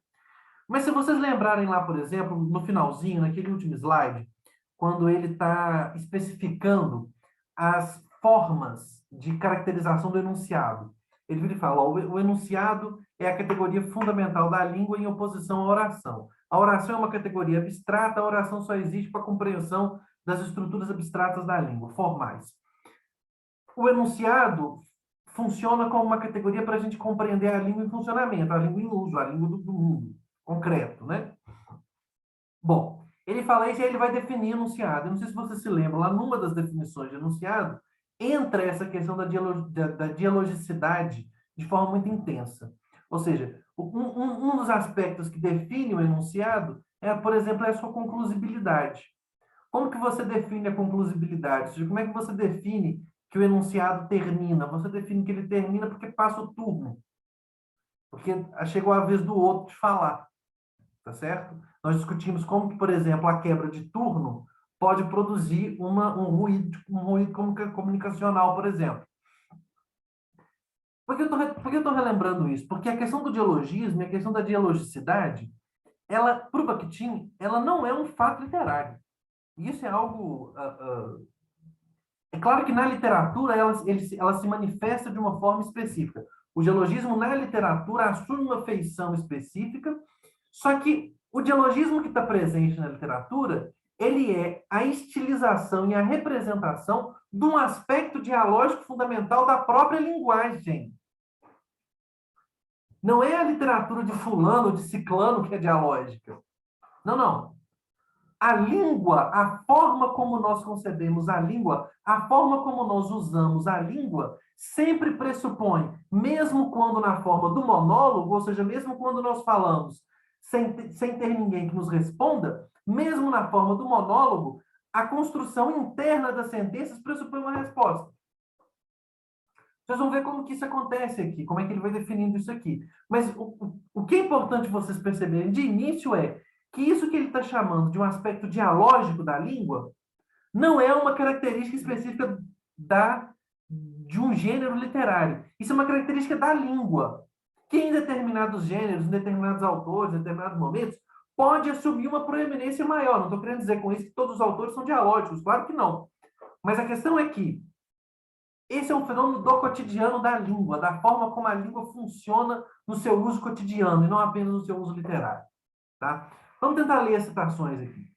Mas se vocês lembrarem lá, por exemplo, no finalzinho, naquele último slide, quando ele está especificando as formas de caracterização do enunciado, ele vira e fala, ó, o enunciado é a categoria fundamental da língua em oposição à oração. A oração é uma categoria abstrata, a oração só existe para a compreensão das estruturas abstratas da língua, formais. O enunciado funciona como uma categoria para a gente compreender a língua em funcionamento, a língua em uso, a língua do mundo concreto, né? Bom, ele fala isso e aí ele vai definir enunciado. Eu não sei se você se lembra, lá numa das definições de enunciado, entra essa questão da dialogicidade de forma muito intensa. Ou seja, um dos aspectos que define o enunciado é, por exemplo, a sua conclusibilidade. Como que você define a conclusibilidade? Ou seja, como é que você define que o enunciado termina? Você define que ele termina porque passa o turno. Porque chegou a vez do outro de falar. Tá certo? Nós discutimos como que, por exemplo, a quebra de turno pode produzir um ruído comunicacional, por exemplo. Por que eu estou relembrando isso? Porque a questão do dialogismo e a questão da dialogicidade, ela, para o Bakhtin, ela não é um fato literário. Isso é algo... É claro que na literatura ela se manifesta de uma forma específica. O dialogismo na literatura assume uma feição específica, só que o dialogismo que está presente na literatura, ele é a estilização e a representação de um aspecto dialógico fundamental da própria linguagem. Não é a literatura de fulano, de ciclano que é dialógica. Não, não. A língua, a forma como nós concebemos a língua, a forma como nós usamos a língua, sempre pressupõe, mesmo quando na forma do monólogo, ou seja, mesmo quando nós falamos sem ter ninguém que nos responda, mesmo na forma do monólogo, a construção interna das sentenças pressupõe uma resposta. Vocês vão ver como que isso acontece aqui, como é que ele vai definindo isso aqui. Mas o que é importante vocês perceberem de início é que isso que ele está chamando de um aspecto dialógico da língua não é uma característica específica de um gênero literário. Isso é uma característica da língua, que em determinados gêneros, em determinados autores, em determinados momentos, pode assumir uma proeminência maior. Não estou querendo dizer com isso que todos os autores são dialógicos, claro que não. Mas a questão é que esse é um fenômeno do cotidiano da língua, da forma como a língua funciona no seu uso cotidiano, e não apenas no seu uso literário. Tá? Vamos tentar ler as citações aqui.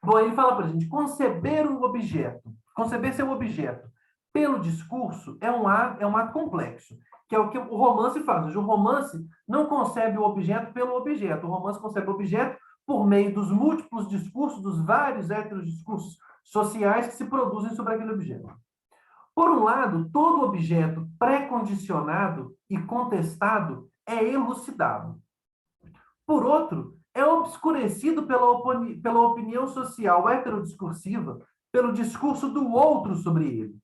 Bom, ele fala para a gente, conceber um objeto, conceber seu objeto pelo discurso é um ato complexo, que é o que o romance faz. O romance não concebe o objeto pelo objeto, o romance concebe o objeto por meio dos múltiplos discursos, dos vários heterodiscursos sociais que se produzem sobre aquele objeto. Por um lado, todo objeto pré-condicionado e contestado é elucidado. Por outro, é obscurecido pela opinião social heterodiscursiva, pelo discurso do outro sobre ele.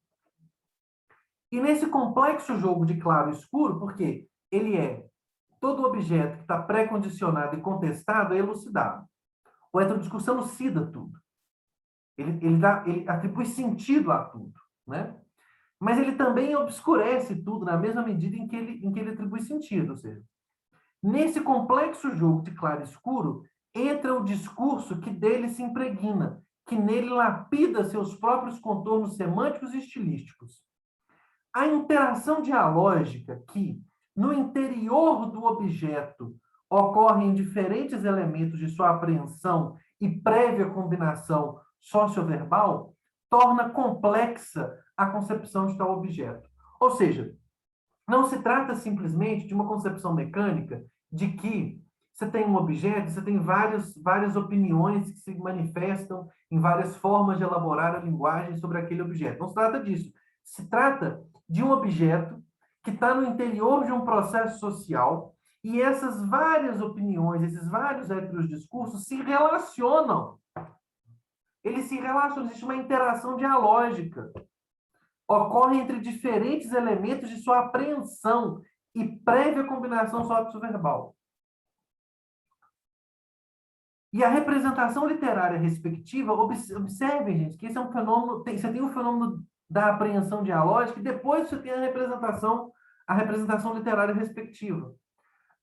E nesse complexo jogo de claro e escuro, porque ele é todo objeto que está pré-condicionado e contestado é elucidado. O heterodiscurso elucida tudo. Ele atribui sentido a tudo, né? mas ele também obscurece tudo na mesma medida em que ele atribui sentido. Ou seja, nesse complexo jogo de claro e escuro, entra o discurso que dele se impregna, que nele lapida seus próprios contornos semânticos e estilísticos. A interação dialógica que, no interior do objeto, ocorre em diferentes elementos de sua apreensão e prévia combinação socioverbal, torna complexa a concepção de tal objeto. Ou seja, não se trata simplesmente de uma concepção mecânica de que você tem um objeto, você tem várias opiniões que se manifestam em várias formas de elaborar a linguagem sobre aquele objeto. Não se trata disso. Se trata de um objeto que está no interior de um processo social e essas várias opiniões, esses vários heterodiscursos se relacionam. Eles se relacionam, existe uma interação dialógica. Ocorre entre diferentes elementos de sua apreensão e prévia combinação socioverbal. E a representação literária respectiva, observem, gente, que esse é um fenômeno, você tem o fenômeno da apreensão dialógica e depois você tem a representação literária respectiva.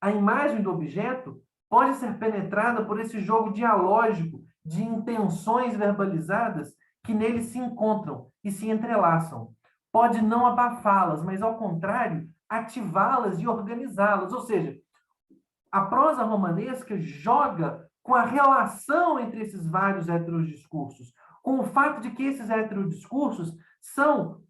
A imagem do objeto pode ser penetrada por esse jogo dialógico de intenções verbalizadas que nele se encontram e se entrelaçam. Pode não abafá-las, mas, ao contrário, ativá-las e organizá-las. Ou seja, a prosa romanesca joga com a relação entre esses vários heterodiscursos, com o fato de que esses heterodiscursos são,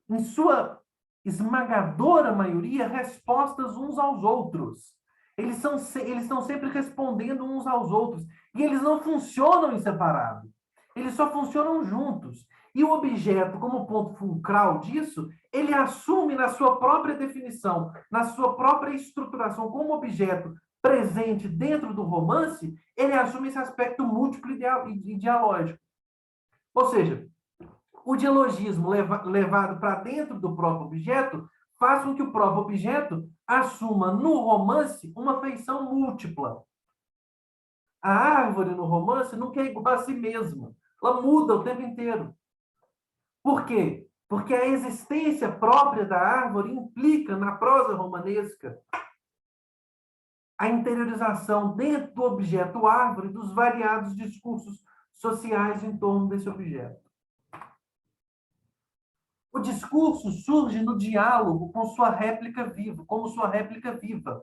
em sua esmagadora maioria, respostas uns aos outros. Eles estão sempre respondendo uns aos outros. E eles não funcionam em separado. Eles só funcionam juntos. E o objeto, como ponto fulcral disso, ele assume na sua própria definição, na sua própria estruturação, como objeto presente dentro do romance, ele assume esse aspecto múltiplo e dialógico. Ou seja, o dialogismo levado para dentro do próprio objeto faz com que o próprio objeto assuma no romance uma feição múltipla. A árvore no romance nunca é igual a si mesma. Ela muda o tempo inteiro. Por quê? Porque a existência própria da árvore implica, na prosa romanesca, a interiorização dentro do objeto árvore dos variados discursos sociais em torno desse objeto. O discurso surge no diálogo com sua réplica viva, como sua réplica viva.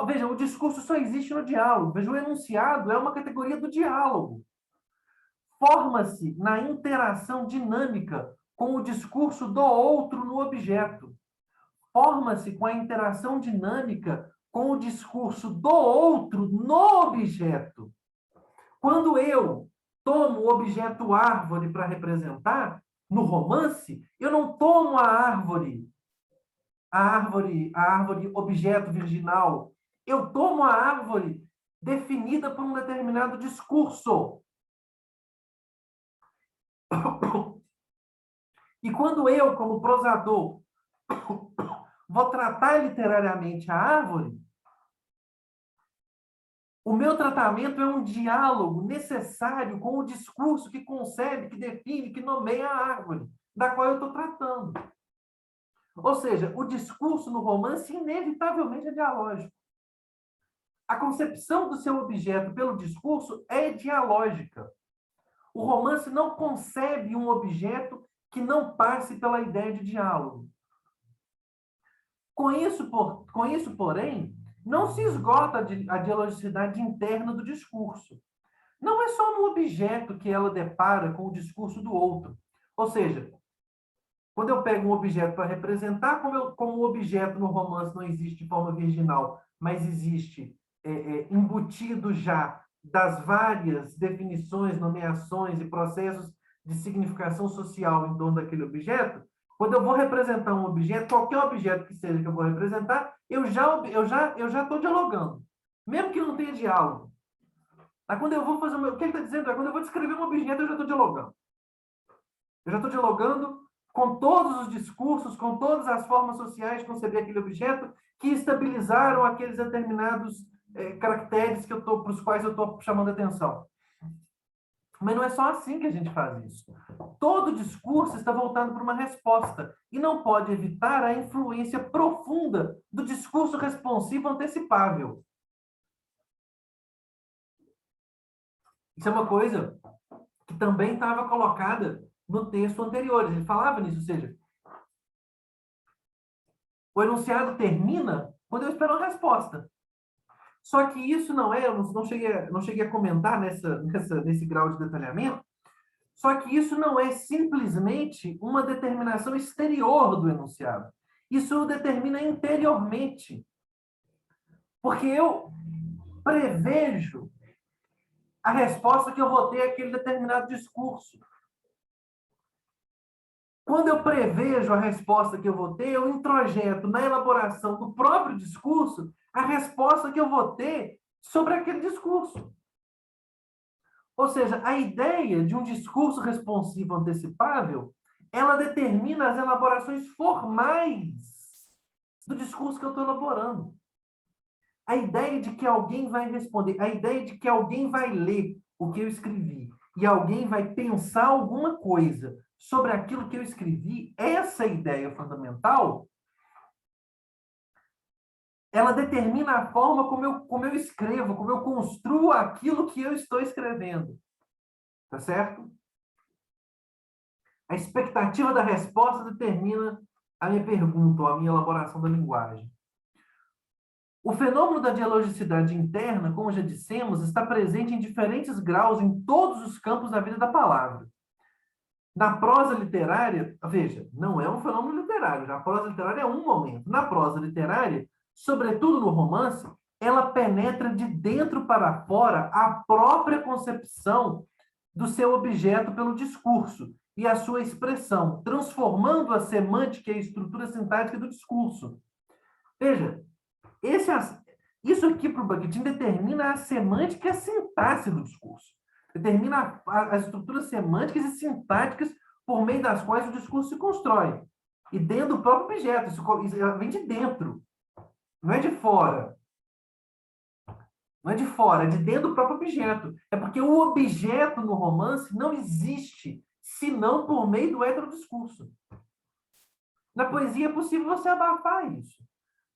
Veja, o discurso só existe no diálogo. Veja, o enunciado é uma categoria do diálogo. Forma-se na interação dinâmica com o discurso do outro no objeto. Forma-se com a interação dinâmica com o discurso do outro no objeto. Quando eu tomo o objeto árvore para representar, no romance, eu não tomo a árvore objeto virginal. Eu tomo a árvore definida por um determinado discurso. E quando eu, como prosador, vou tratar literariamente a árvore, o meu tratamento é um diálogo necessário com o discurso que concebe, que define, que nomeia a árvore, da qual eu estou tratando. Ou seja, o discurso no romance inevitavelmente é dialógico. A concepção do seu objeto pelo discurso é dialógica. O romance não concebe um objeto que não passe pela ideia de diálogo. Com isso, porém, não se esgota a dialogicidade interna do discurso. Não é só no objeto que ela depara com o discurso do outro. Ou seja, quando eu pego um objeto para representar, como o objeto no romance não existe de forma virginal, mas existe embutido já das várias definições, nomeações e processos de significação social em torno daquele objeto, quando eu vou representar um objeto, qualquer objeto que seja que eu vou representar, eu já estou dialogando, mesmo que não tenha diálogo. Mas quando eu vou fazer o que ele está dizendo é quando eu vou descrever um objeto, eu já estou dialogando. Eu já estou dialogando com todos os discursos, com todas as formas sociais de conceber aquele objeto que estabilizaram aqueles determinados caracteres para os quais eu estou chamando atenção. Mas não é só assim que a gente faz isso. Todo discurso está voltado para uma resposta e não pode evitar a influência profunda do discurso responsivo antecipável. Isso é uma coisa que também estava colocada no texto anterior. Ele falava nisso, ou seja, o enunciado termina quando eu espero uma resposta. Só que isso não é, eu não cheguei a comentar nesse grau de detalhamento, só que isso não é simplesmente uma determinação exterior do enunciado. Isso o determina interiormente. Porque eu prevejo a resposta que eu vou ter àquele determinado discurso. Quando eu prevejo a resposta que eu vou ter, eu introjeto na elaboração do próprio discurso a resposta que eu vou ter sobre aquele discurso. Ou seja, a ideia de um discurso responsivo antecipável, ela determina as elaborações formais do discurso que eu estou elaborando. A ideia de que alguém vai responder, a ideia de que alguém vai ler o que eu escrevi e alguém vai pensar alguma coisa sobre aquilo que eu escrevi, essa ideia fundamental, ela determina a forma como eu escrevo, como eu construo aquilo que eu estou escrevendo. Tá certo? A expectativa da resposta determina a minha pergunta ou a minha elaboração da linguagem. O fenômeno da dialogicidade interna, como já dissemos, está presente em diferentes graus em todos os campos da vida da palavra. Na prosa literária, veja, não é um fenômeno literário, a prosa literária é um momento. Na prosa literária, sobretudo no romance, ela penetra de dentro para fora a própria concepção do seu objeto pelo discurso e a sua expressão, transformando a semântica e a estrutura sintática do discurso. Veja, isso aqui para o Bakhtin determina a semântica e a sintaxe do discurso. Determina as estruturas semânticas e sintáticas por meio das quais o discurso se constrói. E dentro do próprio objeto. Isso vem de dentro. Não é de fora. Não é de fora, é de dentro do próprio objeto. É porque o objeto no romance não existe senão por meio do heterodiscurso. Na poesia é possível você abafar isso.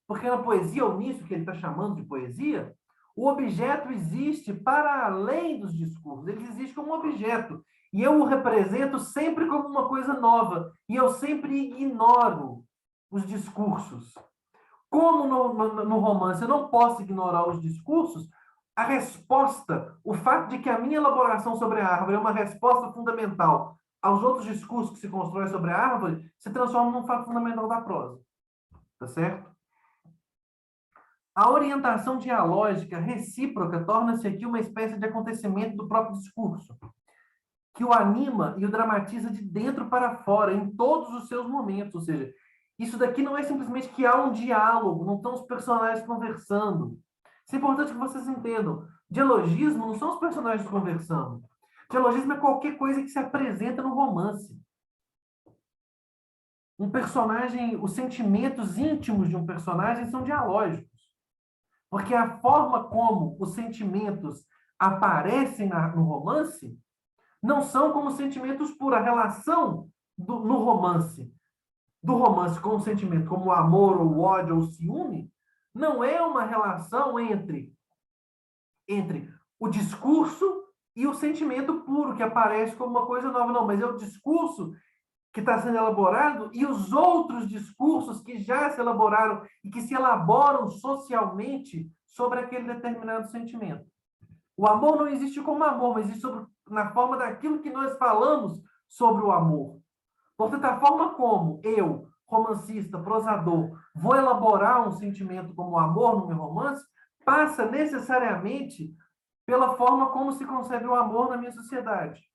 Porque na poesia, ou nisso que ele está chamando de poesia, o objeto existe para além dos discursos. Ele existe como um objeto. E eu o represento sempre como uma coisa nova. E eu sempre ignoro os discursos. Como no romance eu não posso ignorar os discursos, a resposta, o fato de que a minha elaboração sobre a árvore é uma resposta fundamental aos outros discursos que se constroem sobre a árvore, se transforma num fato fundamental da prosa. Tá certo? A orientação dialógica recíproca torna-se aqui uma espécie de acontecimento do próprio discurso, que o anima e o dramatiza de dentro para fora, em todos os seus momentos. Ou seja, isso daqui não é simplesmente que há um diálogo, não estão os personagens conversando. Isso é importante que vocês entendam. Dialogismo não são os personagens conversando. Dialogismo é qualquer coisa que se apresenta no romance. Um personagem, os sentimentos íntimos de um personagem são dialógicos. Porque a forma como os sentimentos aparecem no romance não são como sentimentos puros. A relação no romance, do romance com o sentimento, como o amor, ou o ódio, ou o ciúme, não é uma relação entre o discurso e o sentimento puro, que aparece como uma coisa nova. Não, mas é o discurso que está sendo elaborado e os outros discursos que já se elaboraram e que se elaboram socialmente sobre aquele determinado sentimento. O amor não existe como amor, mas existe na forma daquilo que nós falamos sobre o amor. Portanto, a forma como eu, romancista, prosador, vou elaborar um sentimento como o amor no meu romance, passa necessariamente pela forma como se concebe o amor na minha sociedade.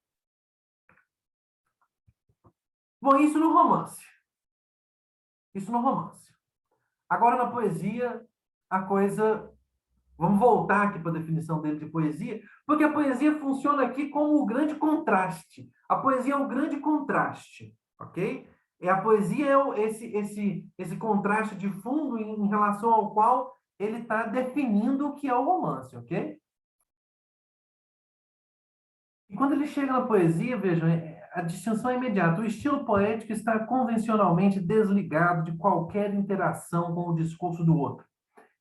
Bom, isso no romance. Isso no romance. Agora, na poesia, a coisa... Vamos voltar aqui para a definição dele de poesia, porque a poesia funciona aqui como o grande contraste. A poesia é o grande contraste, ok? A poesia é esse contraste de fundo em relação ao qual ele está definindo o que é o romance, ok? quando ele chega na poesia, vejam, a distinção é imediata. O estilo poético está convencionalmente desligado de qualquer interação com o discurso do outro,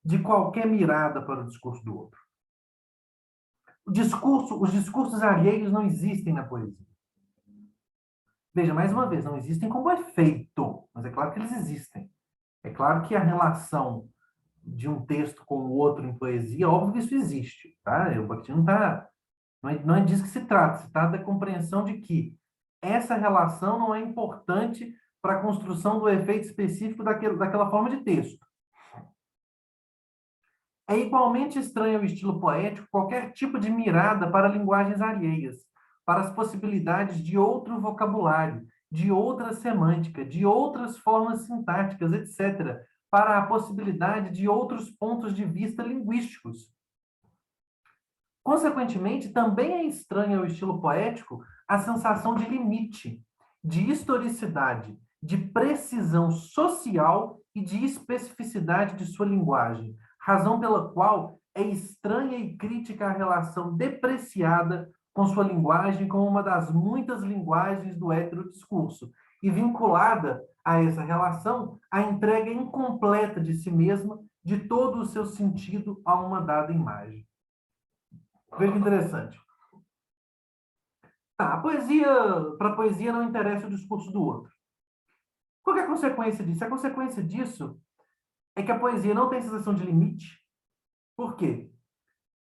de qualquer mirada para o discurso do outro. Os discursos alheios não existem na poesia. Veja, mais uma vez, não existem como efeito, mas é claro que eles existem. É claro que a relação de um texto com o outro em poesia, óbvio que isso existe, tá? O Bakhtin não é disso que se trata da compreensão de que essa relação não é importante para a construção do efeito específico daquela forma de texto. É igualmente estranho ao estilo poético qualquer tipo de mirada para linguagens alheias, para as possibilidades de outro vocabulário, de outra semântica, de outras formas sintáticas, etc., para a possibilidade de outros pontos de vista linguísticos. Consequentemente, também é estranho ao estilo poético a sensação de limite, de historicidade, de precisão social e de especificidade de sua linguagem, razão pela qual é estranha e crítica a relação depreciada com sua linguagem como uma das muitas linguagens do heterodiscurso, e vinculada a essa relação a entrega incompleta de si mesma, de todo o seu sentido a uma dada imagem. Veja que interessante. Para a poesia não interessa o discurso do outro. Qual é a consequência disso? A consequência disso é que a poesia não tem sensação de limite. Por quê?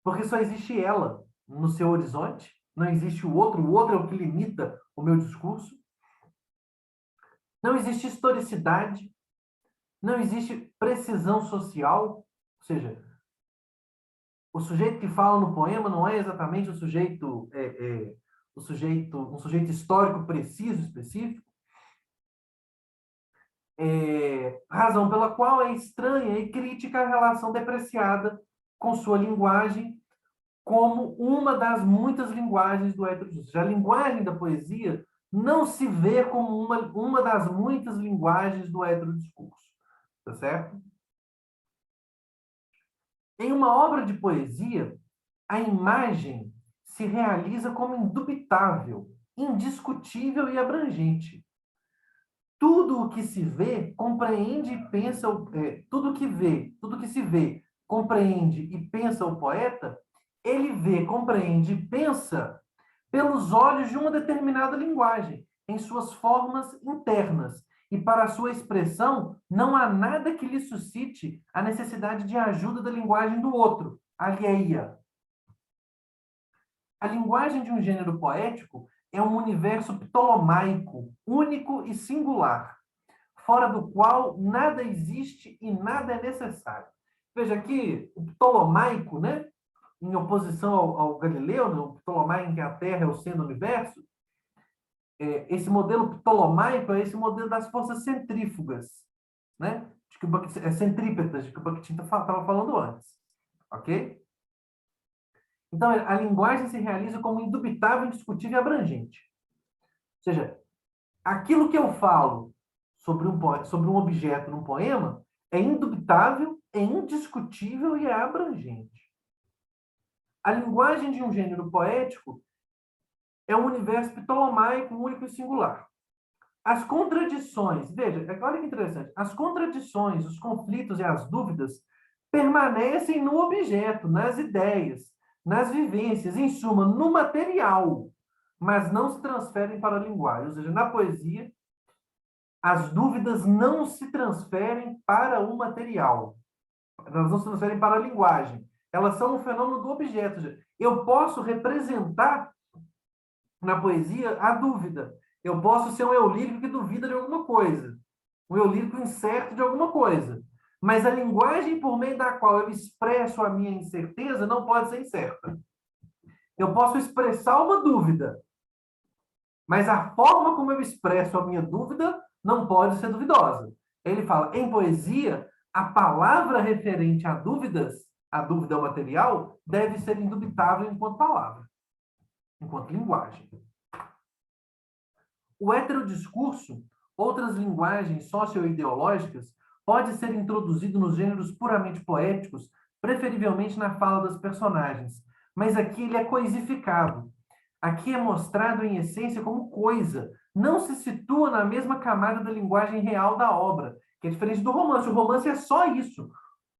Porque só existe ela no seu horizonte, não existe o outro é o que limita o meu discurso. Não existe historicidade, não existe precisão social, ou seja, o sujeito que fala no poema não é exatamente um sujeito histórico preciso, específico, razão pela qual é estranha e crítica a relação depreciada com sua linguagem como uma das muitas linguagens do heterodiscurso. A linguagem da poesia não se vê como uma das muitas linguagens do heterodiscurso. Tá certo? Em uma obra de poesia, a imagem se realiza como indubitável, indiscutível e abrangente. Tudo o que se vê, compreende e pensa, tudo que se vê, compreende e pensa o poeta, ele vê, compreende e pensa pelos olhos de uma determinada linguagem, em suas formas internas. E para a sua expressão, não há nada que lhe suscite a necessidade de ajuda da linguagem do outro, alheia. A linguagem de um gênero poético é um universo ptolomaico, único e singular, fora do qual nada existe e nada é necessário. Veja aqui, o ptolomaico, né? Em oposição ao Galileu, né? O ptolomaico em que a Terra é o centro do universo, esse modelo ptolomaico é esse modelo das forças centrífugas, né? Centrípetas, de que o Bakhtin estava falando antes. Ok? Então, a linguagem se realiza como indubitável, indiscutível e abrangente. Ou seja, aquilo que eu falo sobre um objeto num poema é indubitável, é indiscutível e é abrangente. A linguagem de um gênero poético é um universo ptolomaico, único e singular. As contradições, veja, olha que interessante, as contradições, os conflitos e as dúvidas permanecem no objeto, nas ideias, nas vivências, em suma, no material, mas não se transferem para a linguagem. Ou seja, na poesia, as dúvidas não se transferem para o material, elas não se transferem para a linguagem. Elas são um fenômeno do objeto. Ou seja, eu posso representar na poesia a dúvida. Eu posso ser um eu lírico que duvida de alguma coisa, um eu lírico incerto de alguma coisa. Mas a linguagem por meio da qual eu expresso a minha incerteza não pode ser incerta. Eu posso expressar uma dúvida, mas a forma como eu expresso a minha dúvida não pode ser duvidosa. Ele fala, em poesia, a palavra referente a dúvidas, a dúvida ao material, deve ser indubitável enquanto palavra, enquanto linguagem. O heterodiscurso, outras linguagens socio-ideológicas, pode ser introduzido nos gêneros puramente poéticos, preferivelmente na fala das personagens, mas aqui ele é coisificado. Aqui é mostrado em essência como coisa. Não se situa na mesma camada da linguagem real da obra, que é diferente do romance. O romance é só isso.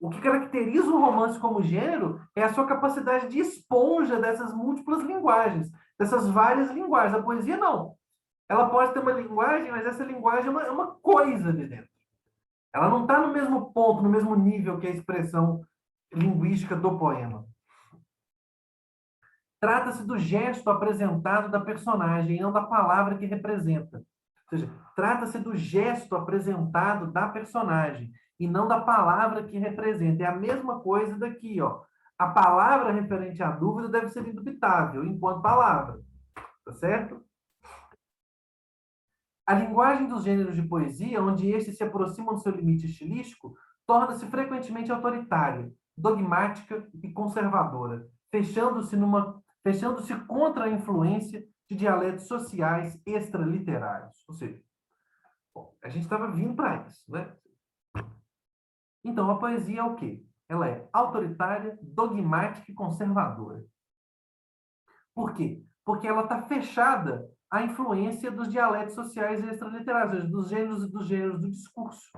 O que caracteriza o romance como gênero é a sua capacidade de esponja dessas múltiplas linguagens, dessas várias linguagens. A poesia não. Ela pode ter uma linguagem, mas essa linguagem é uma coisa de dentro. Ela não está no mesmo ponto, no mesmo nível que a expressão linguística do poema. Trata-se do gesto apresentado da personagem, e não da palavra que representa. Ou seja, trata-se do gesto apresentado da personagem, e não da palavra que representa. É a mesma coisa daqui, ó. A palavra referente à dúvida deve ser indubitável, enquanto palavra. Tá certo? A linguagem dos gêneros de poesia, onde estes se aproximam do seu limite estilístico, torna-se frequentemente autoritária, dogmática e conservadora, fechando-se contra a influência de dialetos sociais extraliterários. Ou seja, bom, a gente estava vindo para isso, né? Então, a poesia é o quê? Ela é autoritária, dogmática e conservadora. Por quê? Porque ela está fechada à influência dos dialetos sociais extraliterários, ou seja, dos gêneros do discurso.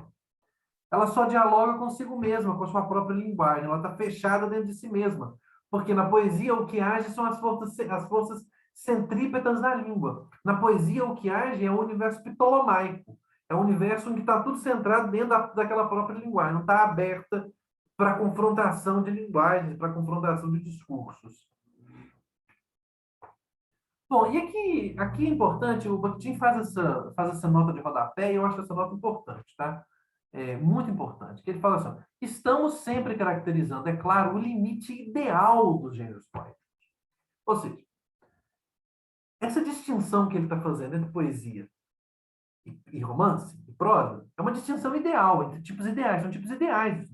Ela só dialoga consigo mesma, com a sua própria linguagem. Ela está fechada dentro de si mesma. Porque na poesia o que age são as forças centrípetas da língua. Na poesia o que age é o universo ptolomaico. É um universo em que está tudo centrado dentro daquela própria linguagem. Não está aberta para confrontação de linguagens, para confrontação de discursos. Bom, e aqui é importante, o Bakhtin faz essa nota de rodapé e eu acho essa nota importante, tá? É muito importante, que ele fala assim, estamos sempre caracterizando, é claro, o limite ideal dos gêneros poéticos. Ou seja, essa distinção que ele está fazendo entre poesia e romance, e prosa, é uma distinção ideal, entre tipos ideais, são tipos ideais,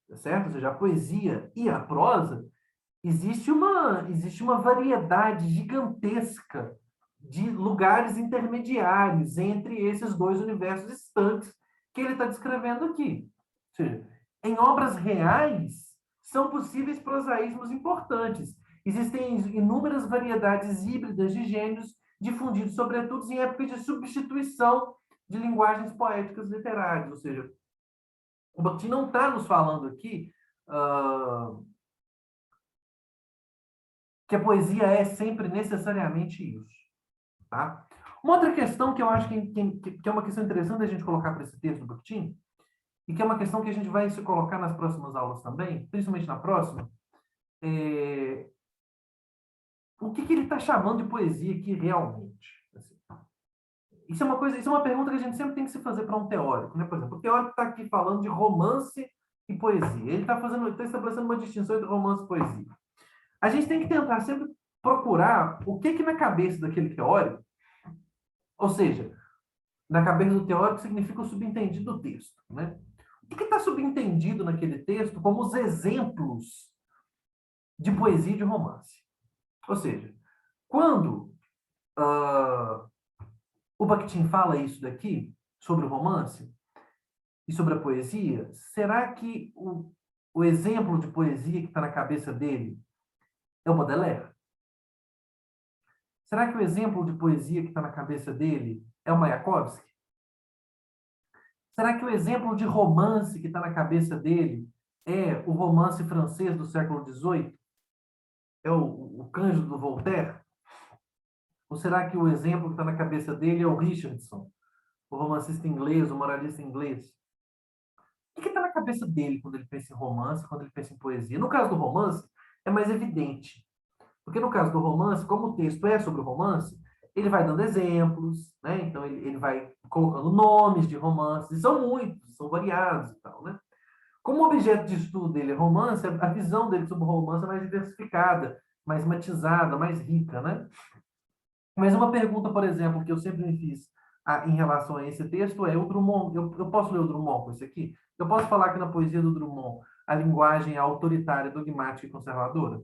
tá certo? Ou seja, a poesia e a prosa, existe uma variedade gigantesca de lugares intermediários entre esses dois universos distantes que ele está descrevendo aqui. Ou seja, em obras reais, são possíveis prosaísmos importantes. Existem inúmeras variedades híbridas de gêneros difundidos, sobretudo em épocas de substituição de linguagens poéticas literárias. Ou seja, o Bakhtin não está nos falando aqui que a poesia é sempre necessariamente isso. Tá? Uma outra questão que eu acho que é uma questão interessante a gente colocar para esse texto do Bakhtin, e que é uma questão que a gente vai se colocar nas próximas aulas também, principalmente na próxima, é o que ele está chamando de poesia aqui realmente? Assim, isso é uma pergunta que a gente sempre tem que se fazer para um teórico, né? Por exemplo, o teórico está aqui falando de romance e poesia. Ele está estabelecendo uma distinção entre romance e poesia. A gente tem que tentar sempre procurar o que na cabeça daquele teórico, ou seja, na cabeça do teórico significa o subentendido do texto, né? O que está subentendido naquele texto como os exemplos de poesia e de romance? Ou seja, quando o Bakhtin fala isso daqui, sobre o romance e sobre a poesia, será que o exemplo de poesia que está na cabeça dele é o Baudelaire? Será que o exemplo de poesia que está na cabeça dele é o Mayakovsky? Será que o exemplo de romance que está na cabeça dele é o romance francês do século XVIII? É o Cândido do Voltaire? Ou será que o exemplo que está na cabeça dele é o Richardson, o romancista inglês, o moralista inglês? O que está na cabeça dele quando ele pensa em romance, quando ele pensa em poesia? No caso do romance, é mais evidente. Porque no caso do romance, como o texto é sobre o romance, ele vai dando exemplos, né? Então ele vai colocando nomes de romances, e são muitos, são variados e tal, né? Como o objeto de estudo dele é romance, a visão dele sobre o romance é mais diversificada, mais matizada, mais rica, né? Mas uma pergunta, por exemplo, que eu sempre me fiz em relação a esse texto é o Drummond. Eu posso ler o Drummond com isso aqui? Eu posso falar que na poesia do Drummond a linguagem é autoritária, dogmática e conservadora?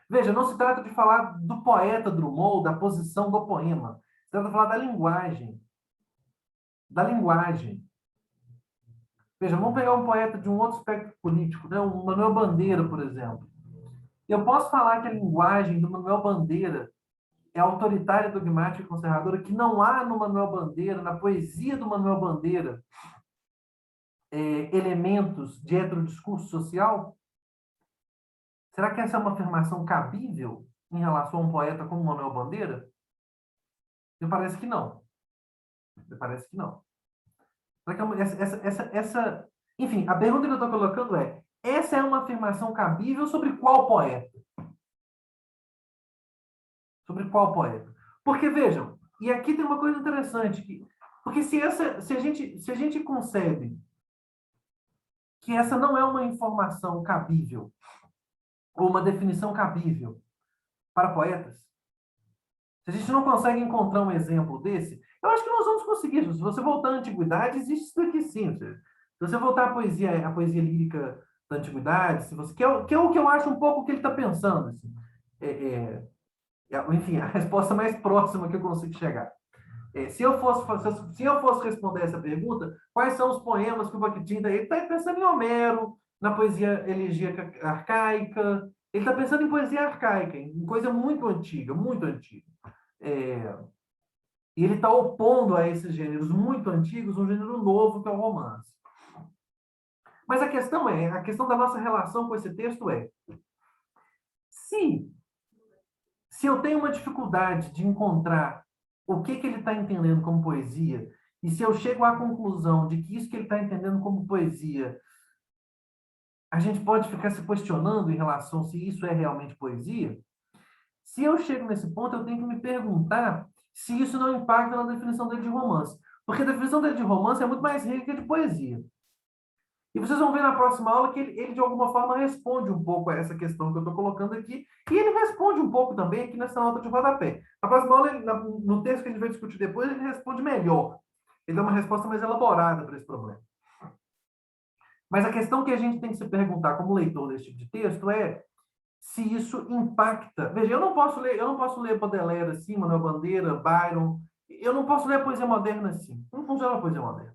Veja, não se trata de falar do poeta Drummond, da posição do poema. Se trata de falar da linguagem. Da linguagem. Veja, vamos pegar um poeta de um outro espectro político, né? O Manuel Bandeira, por exemplo. Eu posso falar que a linguagem do Manuel Bandeira é autoritária, dogmática e conservadora, que não há no Manuel Bandeira, na poesia do Manuel Bandeira, elementos de heterodiscurso social? Será que essa é uma afirmação cabível em relação a um poeta como Manuel Bandeira? Me parece que não. Me parece que não. Será que é Enfim, a pergunta que eu estou colocando é: essa é uma afirmação cabível sobre qual poeta? Sobre qual poeta? Porque, vejam, e aqui tem uma coisa interessante, porque se a gente concebe que essa não é uma informação cabível, ou uma definição cabível para poetas, se a gente não consegue encontrar um exemplo desse, eu acho que nós vamos conseguir. Se você voltar à antiguidade, existe isso daqui sim. Se você voltar à poesia lírica da antiguidade, se você, que é o que eu acho um pouco o que ele está pensando. Assim. É, é, enfim, a resposta mais próxima que eu consigo chegar. Se eu fosse responder essa pergunta, quais são os poemas que o Bakhtin está? Ele está pensando em Homero, na poesia elegíaca arcaica, ele está pensando em poesia arcaica, em coisa muito antiga, muito antiga. É, e ele está opondo a esses gêneros muito antigos um gênero novo, que é o romance. Mas a questão da nossa relação com esse texto é, se, se eu tenho uma dificuldade de encontrar o que ele está entendendo como poesia, e se eu chego à conclusão de que isso que ele está entendendo como poesia, a gente pode ficar se questionando em relação se isso é realmente poesia, se eu chego nesse ponto, eu tenho que me perguntar se isso não impacta na definição dele de romance. Porque a definição dele de romance é muito mais rica que de poesia. E vocês vão ver na próxima aula que ele de alguma forma, responde um pouco a essa questão que eu estou colocando aqui, e ele responde um pouco também aqui nessa nota de rodapé. Na próxima aula, no texto que a gente vai discutir depois, ele responde melhor. Ele dá uma resposta mais elaborada para esse problema. Mas a questão que a gente tem que se perguntar como leitor desse tipo de texto é se isso impacta. Veja, eu não posso ler Baudelaire assim, Manuel Bandeira, Byron. Eu não posso ler a poesia moderna assim. Não funciona a poesia moderna.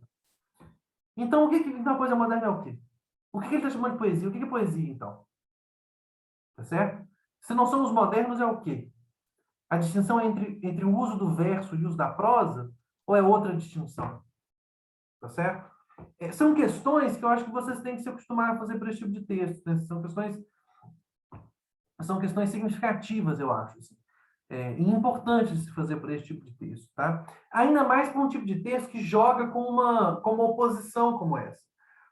Então, então a poesia moderna é o quê? O que ele está chamando de poesia? O que é poesia, então? Tá certo? Se não são os modernos, é o quê? A distinção é entre o uso do verso e o uso da prosa? Ou é outra distinção? Tá certo? São questões que eu acho que vocês têm que se acostumar a fazer para esse tipo de texto. Né? São questões significativas, eu acho. Assim. E importantes de se fazer para esse tipo de texto. Tá? Ainda mais para um tipo de texto que joga com uma oposição como essa.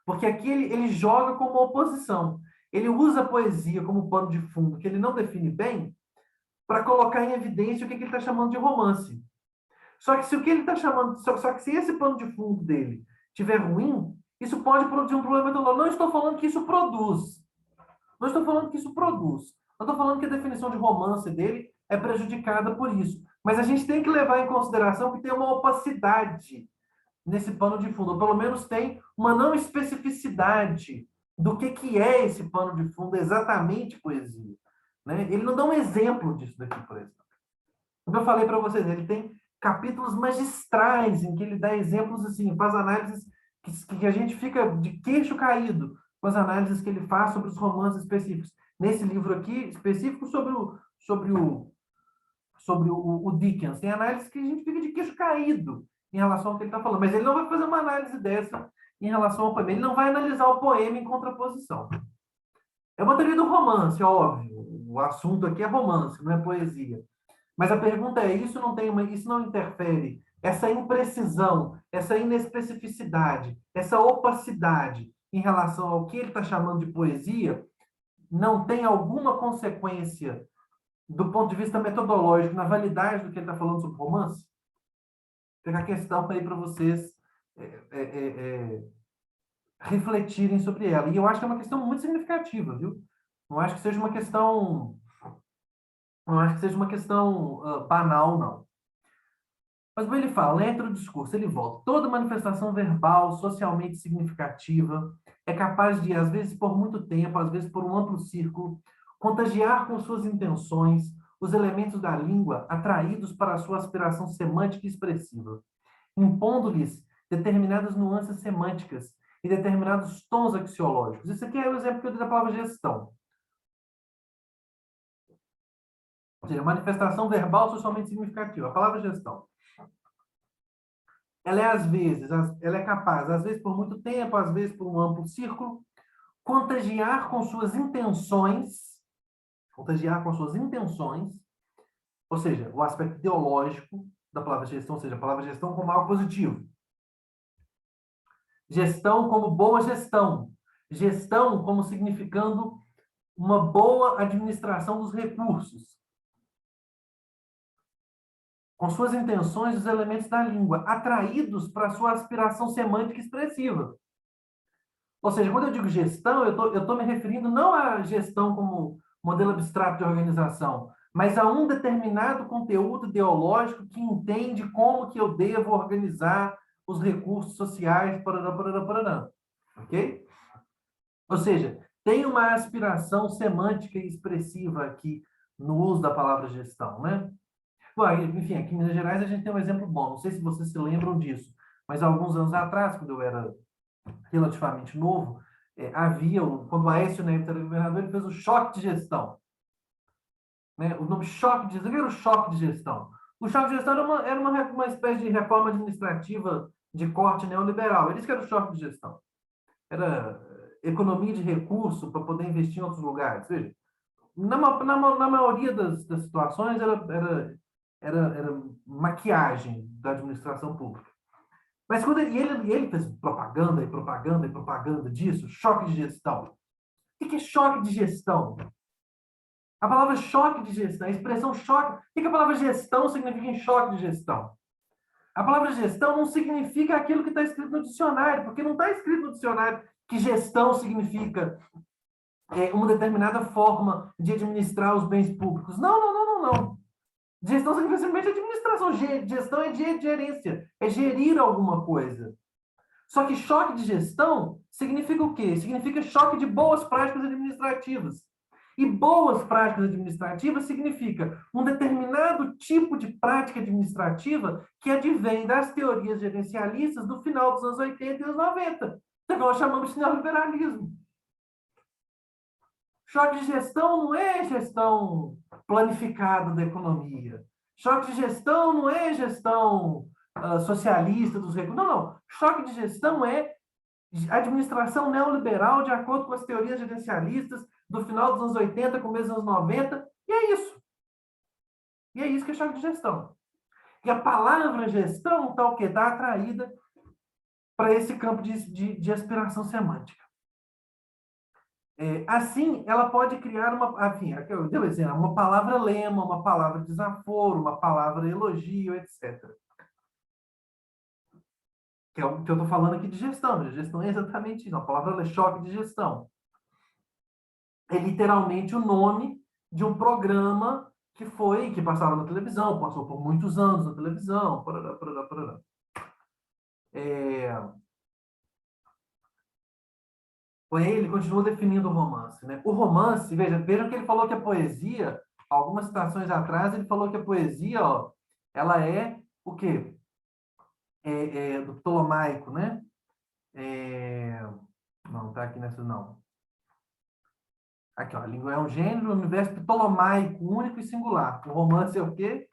Porque aqui ele joga como uma oposição. Ele usa a poesia como pano de fundo, que ele não define bem, para colocar em evidência o que ele está chamando de romance. Só que se o que ele está chamando, só que se esse pano de fundo dele tiver ruim, isso pode produzir um problema metodológico. Não estou falando que isso produz. Não estou falando que isso produz. Não estou falando que a definição de romance dele é prejudicada por isso. Mas a gente tem que levar em consideração que tem uma opacidade nesse pano de fundo, ou pelo menos tem uma não especificidade do que é esse pano de fundo exatamente poesia. Né? Ele não dá um exemplo disso daqui, por exemplo. Como eu falei para vocês, ele tem capítulos magistrais em que ele dá exemplos assim, faz análises que a gente fica de queixo caído com as análises que ele faz sobre os romances específicos. Nesse livro aqui, específico sobre o Dickens, tem análises que a gente fica de queixo caído em relação ao que ele está falando. Mas ele não vai fazer uma análise dessa em relação ao poema. Ele não vai analisar o poema em contraposição. É uma teoria do romance, óbvio. O assunto aqui é romance, não é poesia. Mas a pergunta é: isso não interfere? Essa imprecisão, essa inespecificidade, essa opacidade em relação ao que ele está chamando de poesia, não tem alguma consequência do ponto de vista metodológico na validade do que ele está falando sobre romance? Fica a questão aí para vocês é, é, é, é, refletirem sobre ela. E eu acho que é uma questão muito significativa, viu? Não acho que seja uma questão, não acho que seja uma questão banal, não. Mas como ele fala, entra o discurso, ele volta. Toda manifestação verbal, socialmente significativa, é capaz de, às vezes por muito tempo, às vezes por um amplo círculo, contagiar com suas intenções os elementos da língua atraídos para a sua aspiração semântica e expressiva, impondo-lhes determinadas nuances semânticas e determinados tons axiológicos. Isso aqui é o exemplo que eu dei da palavra gestão. Ou seja, manifestação verbal socialmente significativa. A palavra gestão. Ela é, às vezes, ela é capaz, às vezes por muito tempo, às vezes por um amplo círculo, contagiar com suas intenções, ou seja, o aspecto ideológico da palavra gestão, ou seja, a palavra gestão como algo positivo. Gestão como boa gestão. Gestão como significando uma boa administração dos recursos. Com suas intenções, os elementos da língua, atraídos para sua aspiração semântica expressiva. Ou seja, quando eu digo gestão, eu tô me referindo não à gestão como modelo abstrato de organização, mas a um determinado conteúdo ideológico que entende como que eu devo organizar os recursos sociais, parará, parará, parará. Ok? Ou seja, tem uma aspiração semântica e expressiva aqui no uso da palavra gestão, né? Bom, enfim, aqui em Minas Gerais a gente tem um exemplo bom. Não sei se vocês se lembram disso, mas há alguns anos atrás, quando eu era relativamente novo, havia, quando o Aécio Neves era governador, ele fez o choque de gestão. Né? O nome choque de gestão, o que era o choque de gestão? O choque de gestão era uma espécie de reforma administrativa de corte neoliberal. Ele disse que era o choque de gestão. Era economia de recurso para poder investir em outros lugares. Veja, na maioria das situações era maquiagem da administração pública. Mas quando ele fez propaganda e propaganda e propaganda disso, choque de gestão. O que é choque de gestão? A palavra choque de gestão, a expressão choque. O que a palavra gestão significa em choque de gestão? A palavra gestão não significa aquilo que está escrito no dicionário, porque não está escrito no dicionário que gestão significa uma determinada forma de administrar os bens públicos. Não, não, não, não, não. Gestão significa simplesmente administração. Gestão é de gerência, é gerir alguma coisa. Só que choque de gestão significa o quê? Significa choque de boas práticas administrativas. E boas práticas administrativas significa um determinado tipo de prática administrativa que advém das teorias gerencialistas do final dos anos 80 e anos 90, que nós chamamos de neoliberalismo. Choque de gestão não é gestão planificada da economia. Choque de gestão não é gestão socialista dos recursos. Não, não. Choque de gestão é administração neoliberal de acordo com as teorias gerencialistas do final dos anos 80, começo dos anos 90. E é isso. E é isso que é choque de gestão. E a palavra gestão está o quê? Está atraída para esse campo de aspiração semântica. Assim, ela pode criar enfim, eu dei um exemplo, uma palavra lema, uma palavra desaforo, uma palavra elogio, etc. Que é o que eu estou falando aqui de gestão. De gestão é exatamente isso. A palavra é choque de gestão. É literalmente o nome de um programa que passava na televisão, passou por muitos anos na televisão, parará, parará, parará. Ele continua definindo o romance, né? O romance, vejam que ele falou que a poesia, algumas citações atrás, ele falou que a poesia, ó, ela é o quê? Do Ptolomaico, né? Não, tá aqui nessa, não. Aqui, ó, a língua é um gênero, um universo ptolomaico, único e singular. O romance é o quê?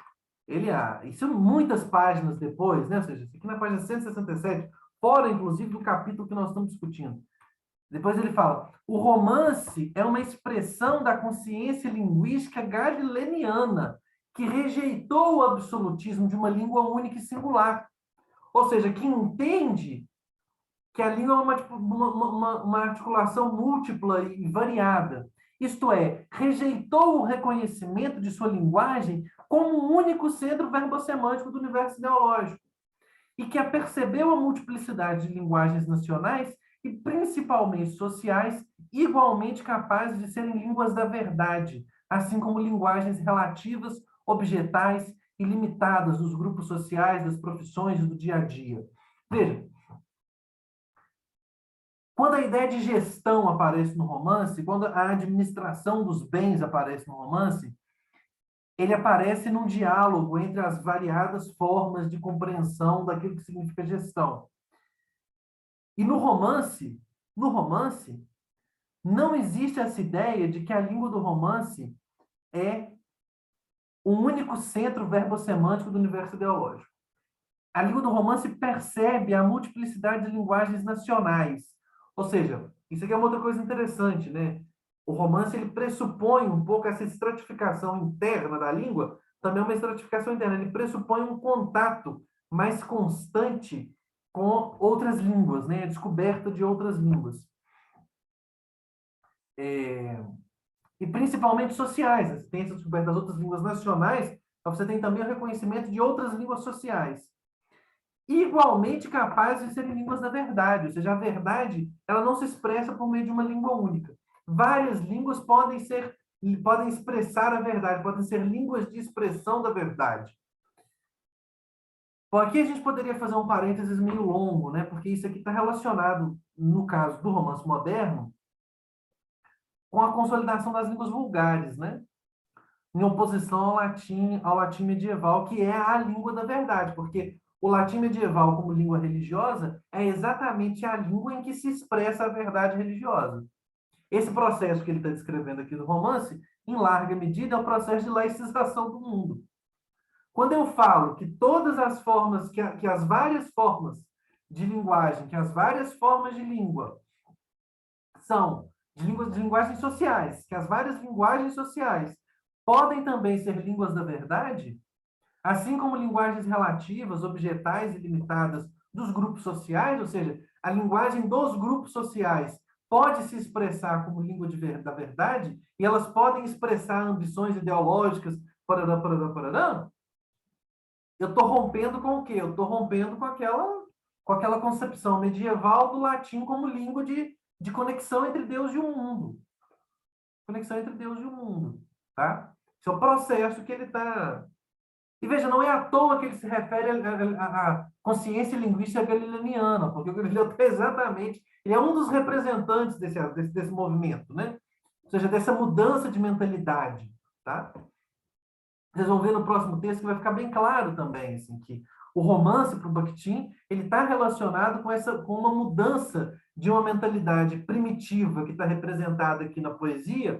Isso muitas páginas depois, né? Ou seja, isso aqui na página 167, fora, inclusive, do capítulo que nós estamos discutindo. Depois ele fala: o romance é uma expressão da consciência linguística galileniana que rejeitou o absolutismo de uma língua única e singular. Ou seja, que entende que a língua é uma articulação múltipla e variada. Isto é, rejeitou o reconhecimento de sua linguagem como o único centro verbosemântico do universo ideológico e que apercebeu a multiplicidade de linguagens nacionais e principalmente sociais, igualmente capazes de serem línguas da verdade, assim como linguagens relativas, objetais e limitadas dos grupos sociais, das profissões e do dia a dia. Veja, quando a ideia de gestão aparece no romance, quando a administração dos bens aparece no romance, ele aparece num diálogo entre as variadas formas de compreensão daquilo que significa gestão. E no romance, não existe essa ideia de que a língua do romance é um único centro verbosemântico do universo ideológico. A língua do romance percebe a multiplicidade de linguagens nacionais. Ou seja, isso aqui é uma outra coisa interessante, né? O romance ele pressupõe um pouco essa estratificação interna da língua, também uma estratificação interna. Ele pressupõe um contato mais constante com outras línguas, né? A descoberta de outras línguas. E principalmente sociais. Né? Você tem essa descoberta das outras línguas nacionais, mas você tem também o reconhecimento de outras línguas sociais. Igualmente capazes de serem línguas da verdade, ou seja, a verdade ela não se expressa por meio de uma língua única. Várias línguas podem expressar a verdade, podem ser línguas de expressão da verdade. Bom, aqui a gente poderia fazer um parênteses meio longo, né? Porque isso aqui está relacionado, no caso do romance moderno, com a consolidação das línguas vulgares, né? Em oposição ao latim medieval, que é a língua da verdade, porque o latim medieval, como língua religiosa, é exatamente a língua em que se expressa a verdade religiosa. Esse processo que ele está descrevendo aqui no romance, em larga medida, é o processo de laicização do mundo. Quando eu falo que todas as formas, que as várias formas de linguagem, que as várias formas de língua são de linguagens sociais, que as várias linguagens sociais podem também ser línguas da verdade, assim como linguagens relativas, objetais e limitadas dos grupos sociais, ou seja, a linguagem dos grupos sociais pode se expressar como língua da verdade, e elas podem expressar ambições ideológicas, parará, parará, parará. Eu estou rompendo com o quê? Eu estou rompendo com aquela concepção medieval do latim como língua de conexão entre Deus e o mundo. Conexão entre Deus e o mundo. Tá? Esse é o processo que ele está... E veja, não é à toa que ele se refere à consciência linguística galileniana, porque o Galileu está exatamente... Ele é um dos representantes desse movimento, né? Ou seja, dessa mudança de mentalidade. Tá? Vocês vão ver no próximo texto que vai ficar bem claro também, assim, que o romance para o Bakhtin ele está relacionado com uma mudança de uma mentalidade primitiva que está representada aqui na poesia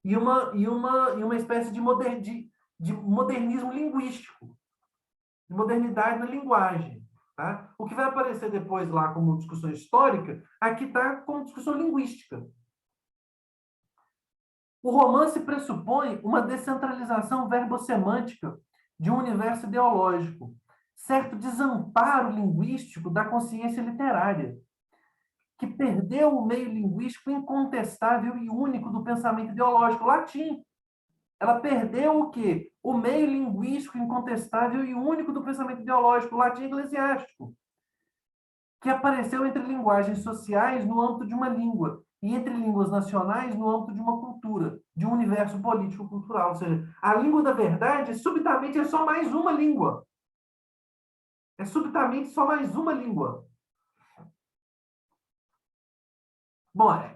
e uma espécie de modernismo linguístico, de modernidade na linguagem. Tá? O que vai aparecer depois lá como discussão histórica, aqui está como discussão linguística. O romance pressupõe uma descentralização verbosemântica de um universo ideológico, certo desamparo linguístico da consciência literária, que perdeu o meio linguístico incontestável e único do pensamento ideológico, o latim. Ela perdeu o quê? O meio linguístico incontestável e único do pensamento ideológico, o latim eclesiástico, que apareceu entre linguagens sociais no âmbito de uma língua e entre línguas nacionais no âmbito de uma cultura, de um universo político-cultural. Ou seja, a língua da verdade, subitamente, é só mais uma língua. É subitamente só mais uma língua. Bom, a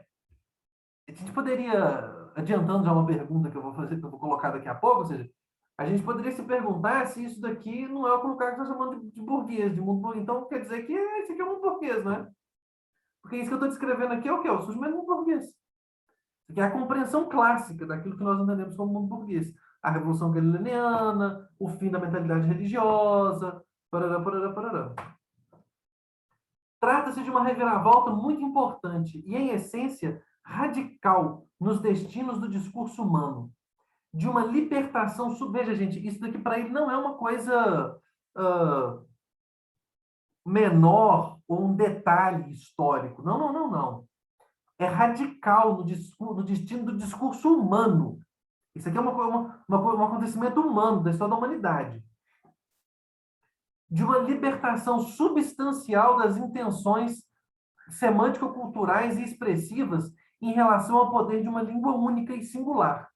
gente poderia, adiantando já uma pergunta que eu vou fazer, que eu vou colocar daqui a pouco, ou seja, a gente poderia se perguntar se isso daqui não é o que o cara está chamando de burguês, de mundo burguês. Então, quer dizer que esse aqui é um mundo burguês, né? Porque isso que eu estou descrevendo aqui é o quê? O surgimento do mundo burguês. Isso aqui é a compreensão clássica daquilo que nós entendemos como mundo burguês. A Revolução Galileniana, o fim da mentalidade religiosa, parará, parará, parará. Trata-se de uma reviravolta muito importante e, em essência, radical nos destinos do discurso humano. De uma libertação... Veja, gente, isso daqui para ele não é uma coisa menor ou um detalhe histórico. Não, não, não, não. É radical no destino do discurso humano. Isso aqui é um acontecimento humano, da história da humanidade. De uma libertação substancial das intenções semântico-culturais e expressivas em relação ao poder de uma língua única e singular.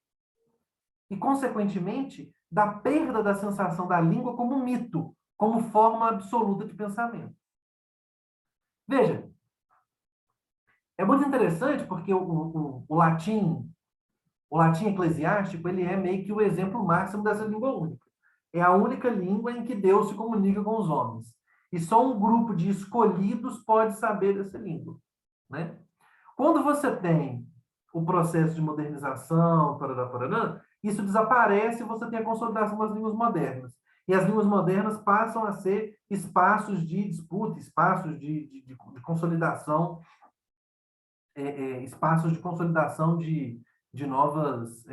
E, consequentemente, da perda da sensação da língua como mito, como forma absoluta de pensamento. Veja, é muito interessante porque o latim eclesiástico ele é meio que o exemplo máximo dessa língua única. É a única língua em que Deus se comunica com os homens. E só um grupo de escolhidos pode saber dessa língua. Né? Quando você tem o processo de modernização, parará, parará, isso desaparece e você tem a consolidação das línguas modernas. E as línguas modernas passam a ser espaços de disputa, espaços de consolidação, espaços de consolidação de novas,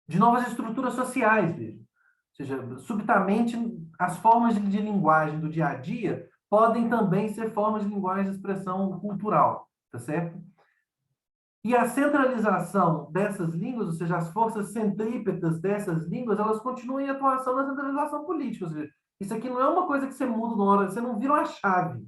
de novas estruturas sociais, veja. Ou seja, subitamente, as formas de linguagem do dia a dia podem também ser formas de linguagem de expressão cultural, tá certo? E a centralização dessas línguas, ou seja, as forças centrípetas dessas línguas, elas continuam em atuação na centralização política. Ou seja, isso aqui não é uma coisa que você muda na hora, você não vira uma chave.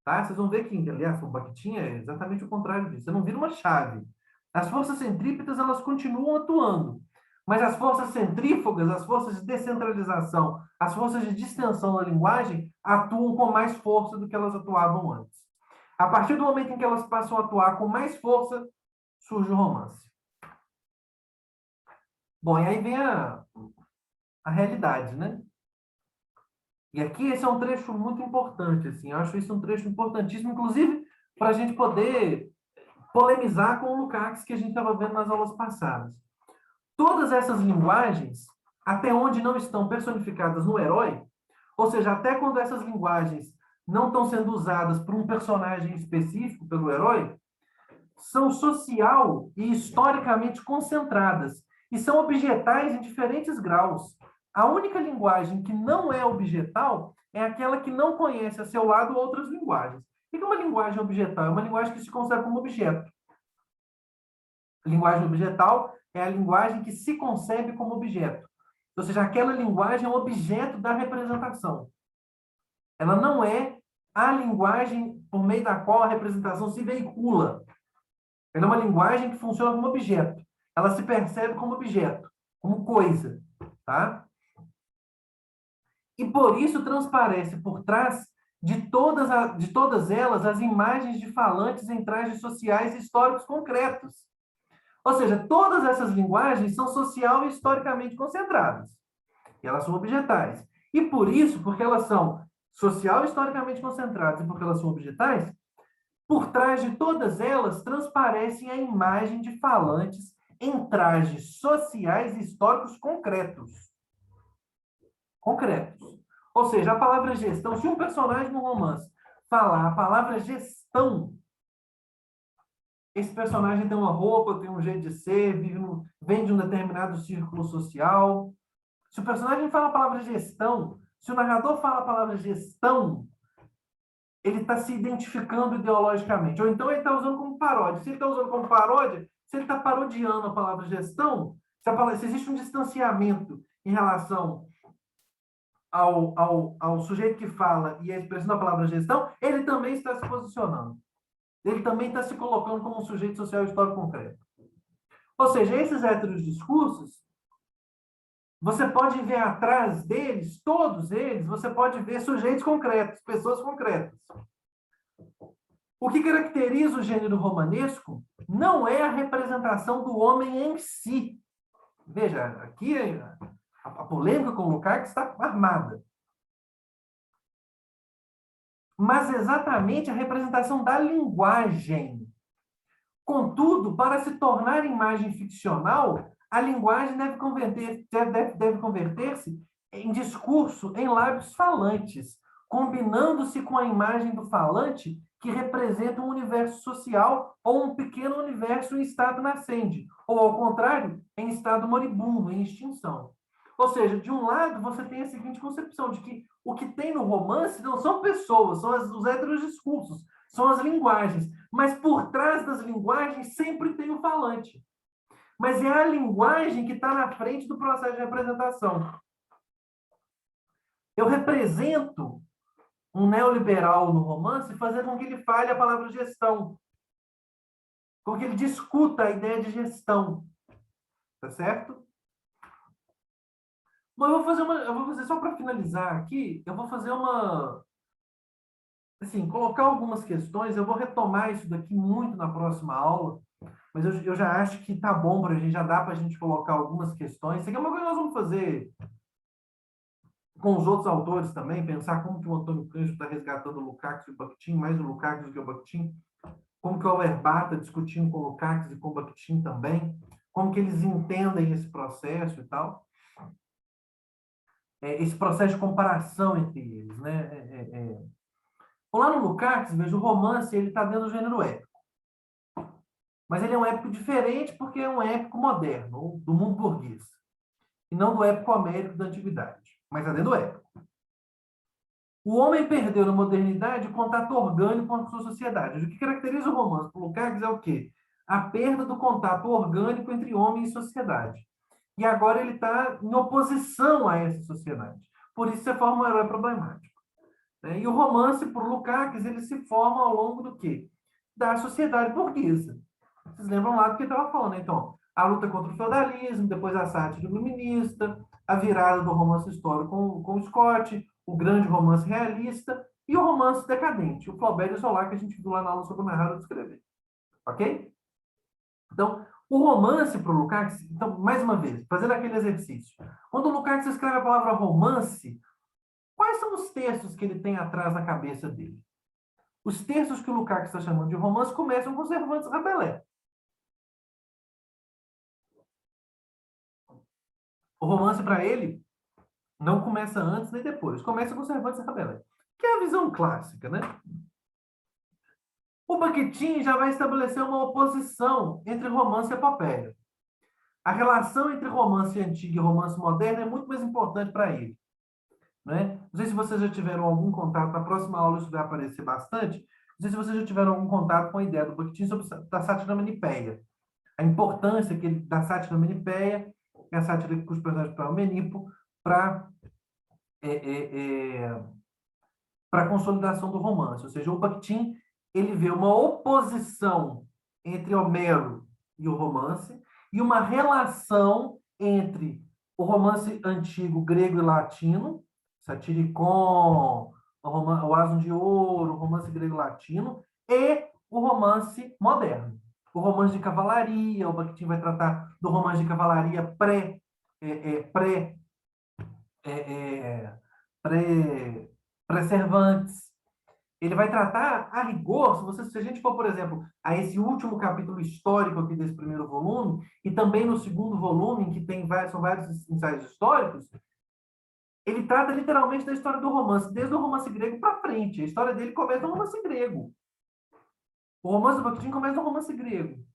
Tá? Vocês vão ver que, aliás, o Bakhtin é exatamente o contrário disso. Você não vira uma chave. As forças centrípetas, elas continuam atuando. Mas as forças centrífugas, as forças de descentralização, as forças de distensão da linguagem, atuam com mais força do que elas atuavam antes. A partir do momento em que elas passam a atuar com mais força, surge o romance. Bom, e aí vem a realidade, né? E aqui esse é um trecho muito importante, assim, eu acho isso um trecho importantíssimo, inclusive para a gente poder polemizar com o Lukács que a gente estava vendo nas aulas passadas. Todas essas linguagens, até onde não estão personificadas no herói, ou seja, até quando essas linguagens não estão sendo usadas por um personagem específico, pelo herói, são social e historicamente concentradas e são objetais em diferentes graus. A única linguagem que não é objetal é aquela que não conhece a seu lado outras linguagens. O que é uma linguagem objetal? É uma linguagem que se concebe como objeto. A linguagem objetal é a linguagem que se concebe como objeto. Ou seja, aquela linguagem é um objeto da representação. Ela não é a linguagem por meio da qual a representação se veicula. Ela é uma linguagem que funciona como objeto. Ela se percebe como objeto, como coisa, tá? E por isso transparece por trás de todas elas as imagens de falantes em trajes sociais e históricos concretos. Ou seja, todas essas linguagens são social e historicamente concentradas. E elas são objetais. E por isso, porque elas são social e historicamente concentradas e porque elas são objetais, por trás de todas elas transparecem a imagem de falantes em trajes sociais e históricos concretos. Concretos. Ou seja, a palavra gestão, se um personagem no romance falar a palavra gestão, esse personagem tem uma roupa, tem um jeito de ser, vem de um determinado círculo social. Se o personagem fala a palavra gestão, se o narrador fala a palavra gestão, ele está se identificando ideologicamente. Ou então ele está usando como paródia. Se ele está usando como paródia, se ele está parodiando a palavra gestão, se existe um distanciamento em relação ao sujeito que fala e a expressão da palavra gestão, ele também está se posicionando. Ele também está se colocando como um sujeito social histórico concreto. Ou seja, esses heterodiscursos, você pode ver atrás deles, todos eles, você pode ver sujeitos concretos, pessoas concretas. O que caracteriza o gênero romanesco não é a representação do homem em si. Veja, aqui a polêmica com o Lukács está armada. Mas exatamente a representação da linguagem. Contudo, para se tornar imagem ficcional, a linguagem deve converter-se em discurso em lábios falantes, combinando-se com a imagem do falante que representa um universo social ou um pequeno universo em estado nascente, ou, ao contrário, em estado moribundo, em extinção. Ou seja, de um lado, você tem a seguinte concepção de que o que tem no romance não são pessoas, são os heterodiscursos, são as linguagens. Mas por trás das linguagens sempre tem o falante. Mas é a linguagem que está na frente do processo de representação. Eu represento um neoliberal no romance fazendo com que ele fale a palavra gestão, com que ele discuta a ideia de gestão. Tá certo? Bom, eu vou fazer só para finalizar aqui, eu vou fazer assim, colocar algumas questões, eu vou retomar isso daqui muito na próxima aula, mas eu já acho que tá bom para a gente, já dá para a gente colocar algumas questões. Isso aqui é uma coisa que nós vamos fazer com os outros autores também, pensar como que o Antônio Cândido está resgatando o Lukács e o Bakhtin, mais o Lukács do que o Bakhtin. como que o Auerbach está discutindo com o Lukács e com o Bakhtin também, como que eles entendem esse processo e tal, esse processo de comparação entre eles, né? Lá no Lukács, veja, o romance ele está dentro do gênero épico, mas ele é um épico diferente porque é um épico moderno, do mundo burguês, e não do épico homérico da antiguidade, mas está dentro do épico. O homem perdeu na modernidade o contato orgânico com a sua sociedade. O que caracteriza o romance para o Lukács é o quê? A perda do contato orgânico entre homem e sociedade. E agora ele está em oposição a essa sociedade. Por isso você forma um herói problemático. Né? E o romance, por Lukács, ele se forma ao longo do quê? Da sociedade burguesa. Vocês lembram lá do que estava falando, então? A luta contra o feudalismo, depois a sátira iluminista, a virada do romance histórico com o Scott, o grande romance realista e o romance decadente, o Flaubert e o Zola, que a gente viu lá na aula sobre o narrado de escrever. Ok? Então, o romance para o Lukács, então, mais uma vez, fazendo aquele exercício. Quando o Lukács escreve a palavra romance, quais são os textos que ele tem atrás na cabeça dele? Os textos que o Lukács está chamando de romance começam com Cervantes Rabelais. O romance, para ele, não começa antes nem depois. Começa com Cervantes Rabelais, que é a visão clássica, né? O Bakhtin já vai estabelecer uma oposição entre romance e epopeia. A relação entre romance antigo e romance moderno é muito mais importante para ele. Né? Não sei se vocês já tiveram algum contato, na próxima aula isso vai aparecer bastante, não sei se vocês já tiveram algum contato com a ideia do Bakhtin sobre a sátira manipeia. A importância da sátira manipeia, que é a sátira cujo personagem é o Menipo, para a consolidação do romance. Ou seja, o Bakhtin ele vê uma oposição entre Homero e o romance e uma relação entre o romance antigo grego e latino, Satiricon, o Asno de Ouro, o romance grego e latino, e o romance moderno. O romance de cavalaria, o Bakhtin vai tratar do romance de cavalaria pré pré-Cervantes. Ele vai tratar, a rigor, se a gente for, por exemplo, a esse último capítulo histórico aqui desse primeiro volume, e também no segundo volume, que são vários ensaios históricos, ele trata literalmente da história do romance, desde o romance grego para frente. A história dele começa no romance grego. O romance do Bakhtin começa no romance grego.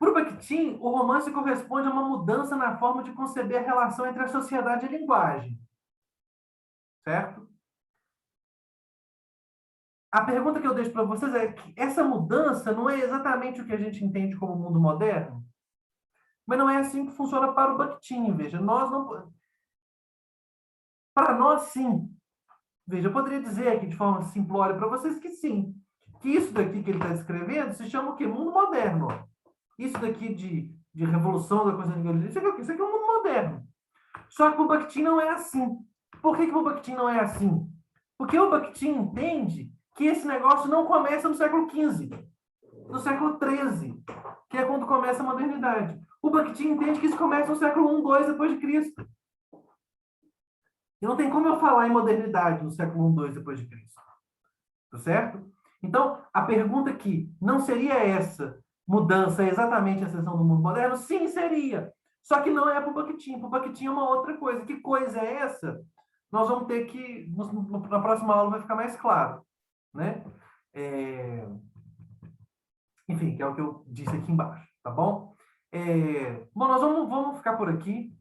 Para o Bakhtin, o romance corresponde a uma mudança na forma de conceber a relação entre a sociedade e a linguagem. Certo? A pergunta que eu deixo para vocês é que essa mudança não é exatamente o que a gente entende como mundo moderno, mas não é assim que funciona para o Bakhtin. Veja, nós não... Para nós, sim. Veja, eu poderia dizer aqui de forma simplória para vocês que sim, que isso daqui que ele está descrevendo se chama o quê? Mundo moderno. Isso daqui de revolução da coisa isso aqui é um mundo moderno. Só que o Bakhtin não é assim. Por que o Bakhtin não é assim? Porque o Bakhtin entende que esse negócio não começa no século XV, no século XIII, que é quando começa a modernidade. O Bakhtin entende que isso começa no século I, II depois de Cristo. E não tem como eu falar em modernidade no século I, II depois de Cristo. Tá certo? Então, a pergunta aqui, não seria essa mudança exatamente a exceção do mundo moderno? Sim, seria. Só que não é para o Bakhtin. Para o Bakhtin é uma outra coisa. Que coisa é essa? Nós vamos ter que, na próxima aula vai ficar mais claro. Né? Enfim, que é o que eu disse aqui embaixo, tá bom? Bom, nós vamos ficar por aqui.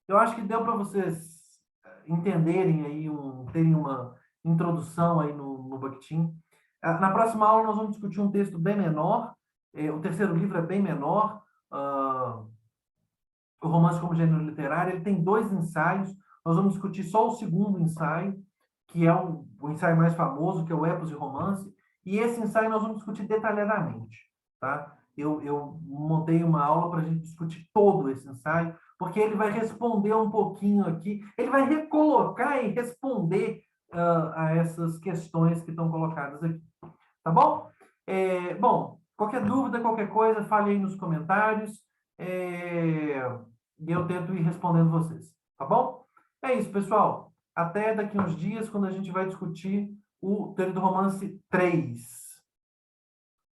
Eu acho que deu para vocês entenderem aí, terem uma introdução aí no Bakhtin. Na próxima aula nós vamos discutir um texto bem menor. O terceiro livro é bem menor. O Romance como Gênero Literário, ele tem 2 ensaios. Nós vamos discutir só o segundo ensaio, que é o ensaio mais famoso, que é o Epos e Romance. E esse ensaio nós vamos discutir detalhadamente. Tá? Eu montei uma aula para a gente discutir todo esse ensaio, porque ele vai responder um pouquinho aqui, ele vai recolocar e responder a essas questões que estão colocadas aqui. Tá bom? Bom, qualquer dúvida, qualquer coisa, fale aí nos comentários e eu tento ir respondendo vocês. Tá bom? É isso, pessoal. Até daqui uns dias, quando a gente vai discutir o Teoria do Romance 3.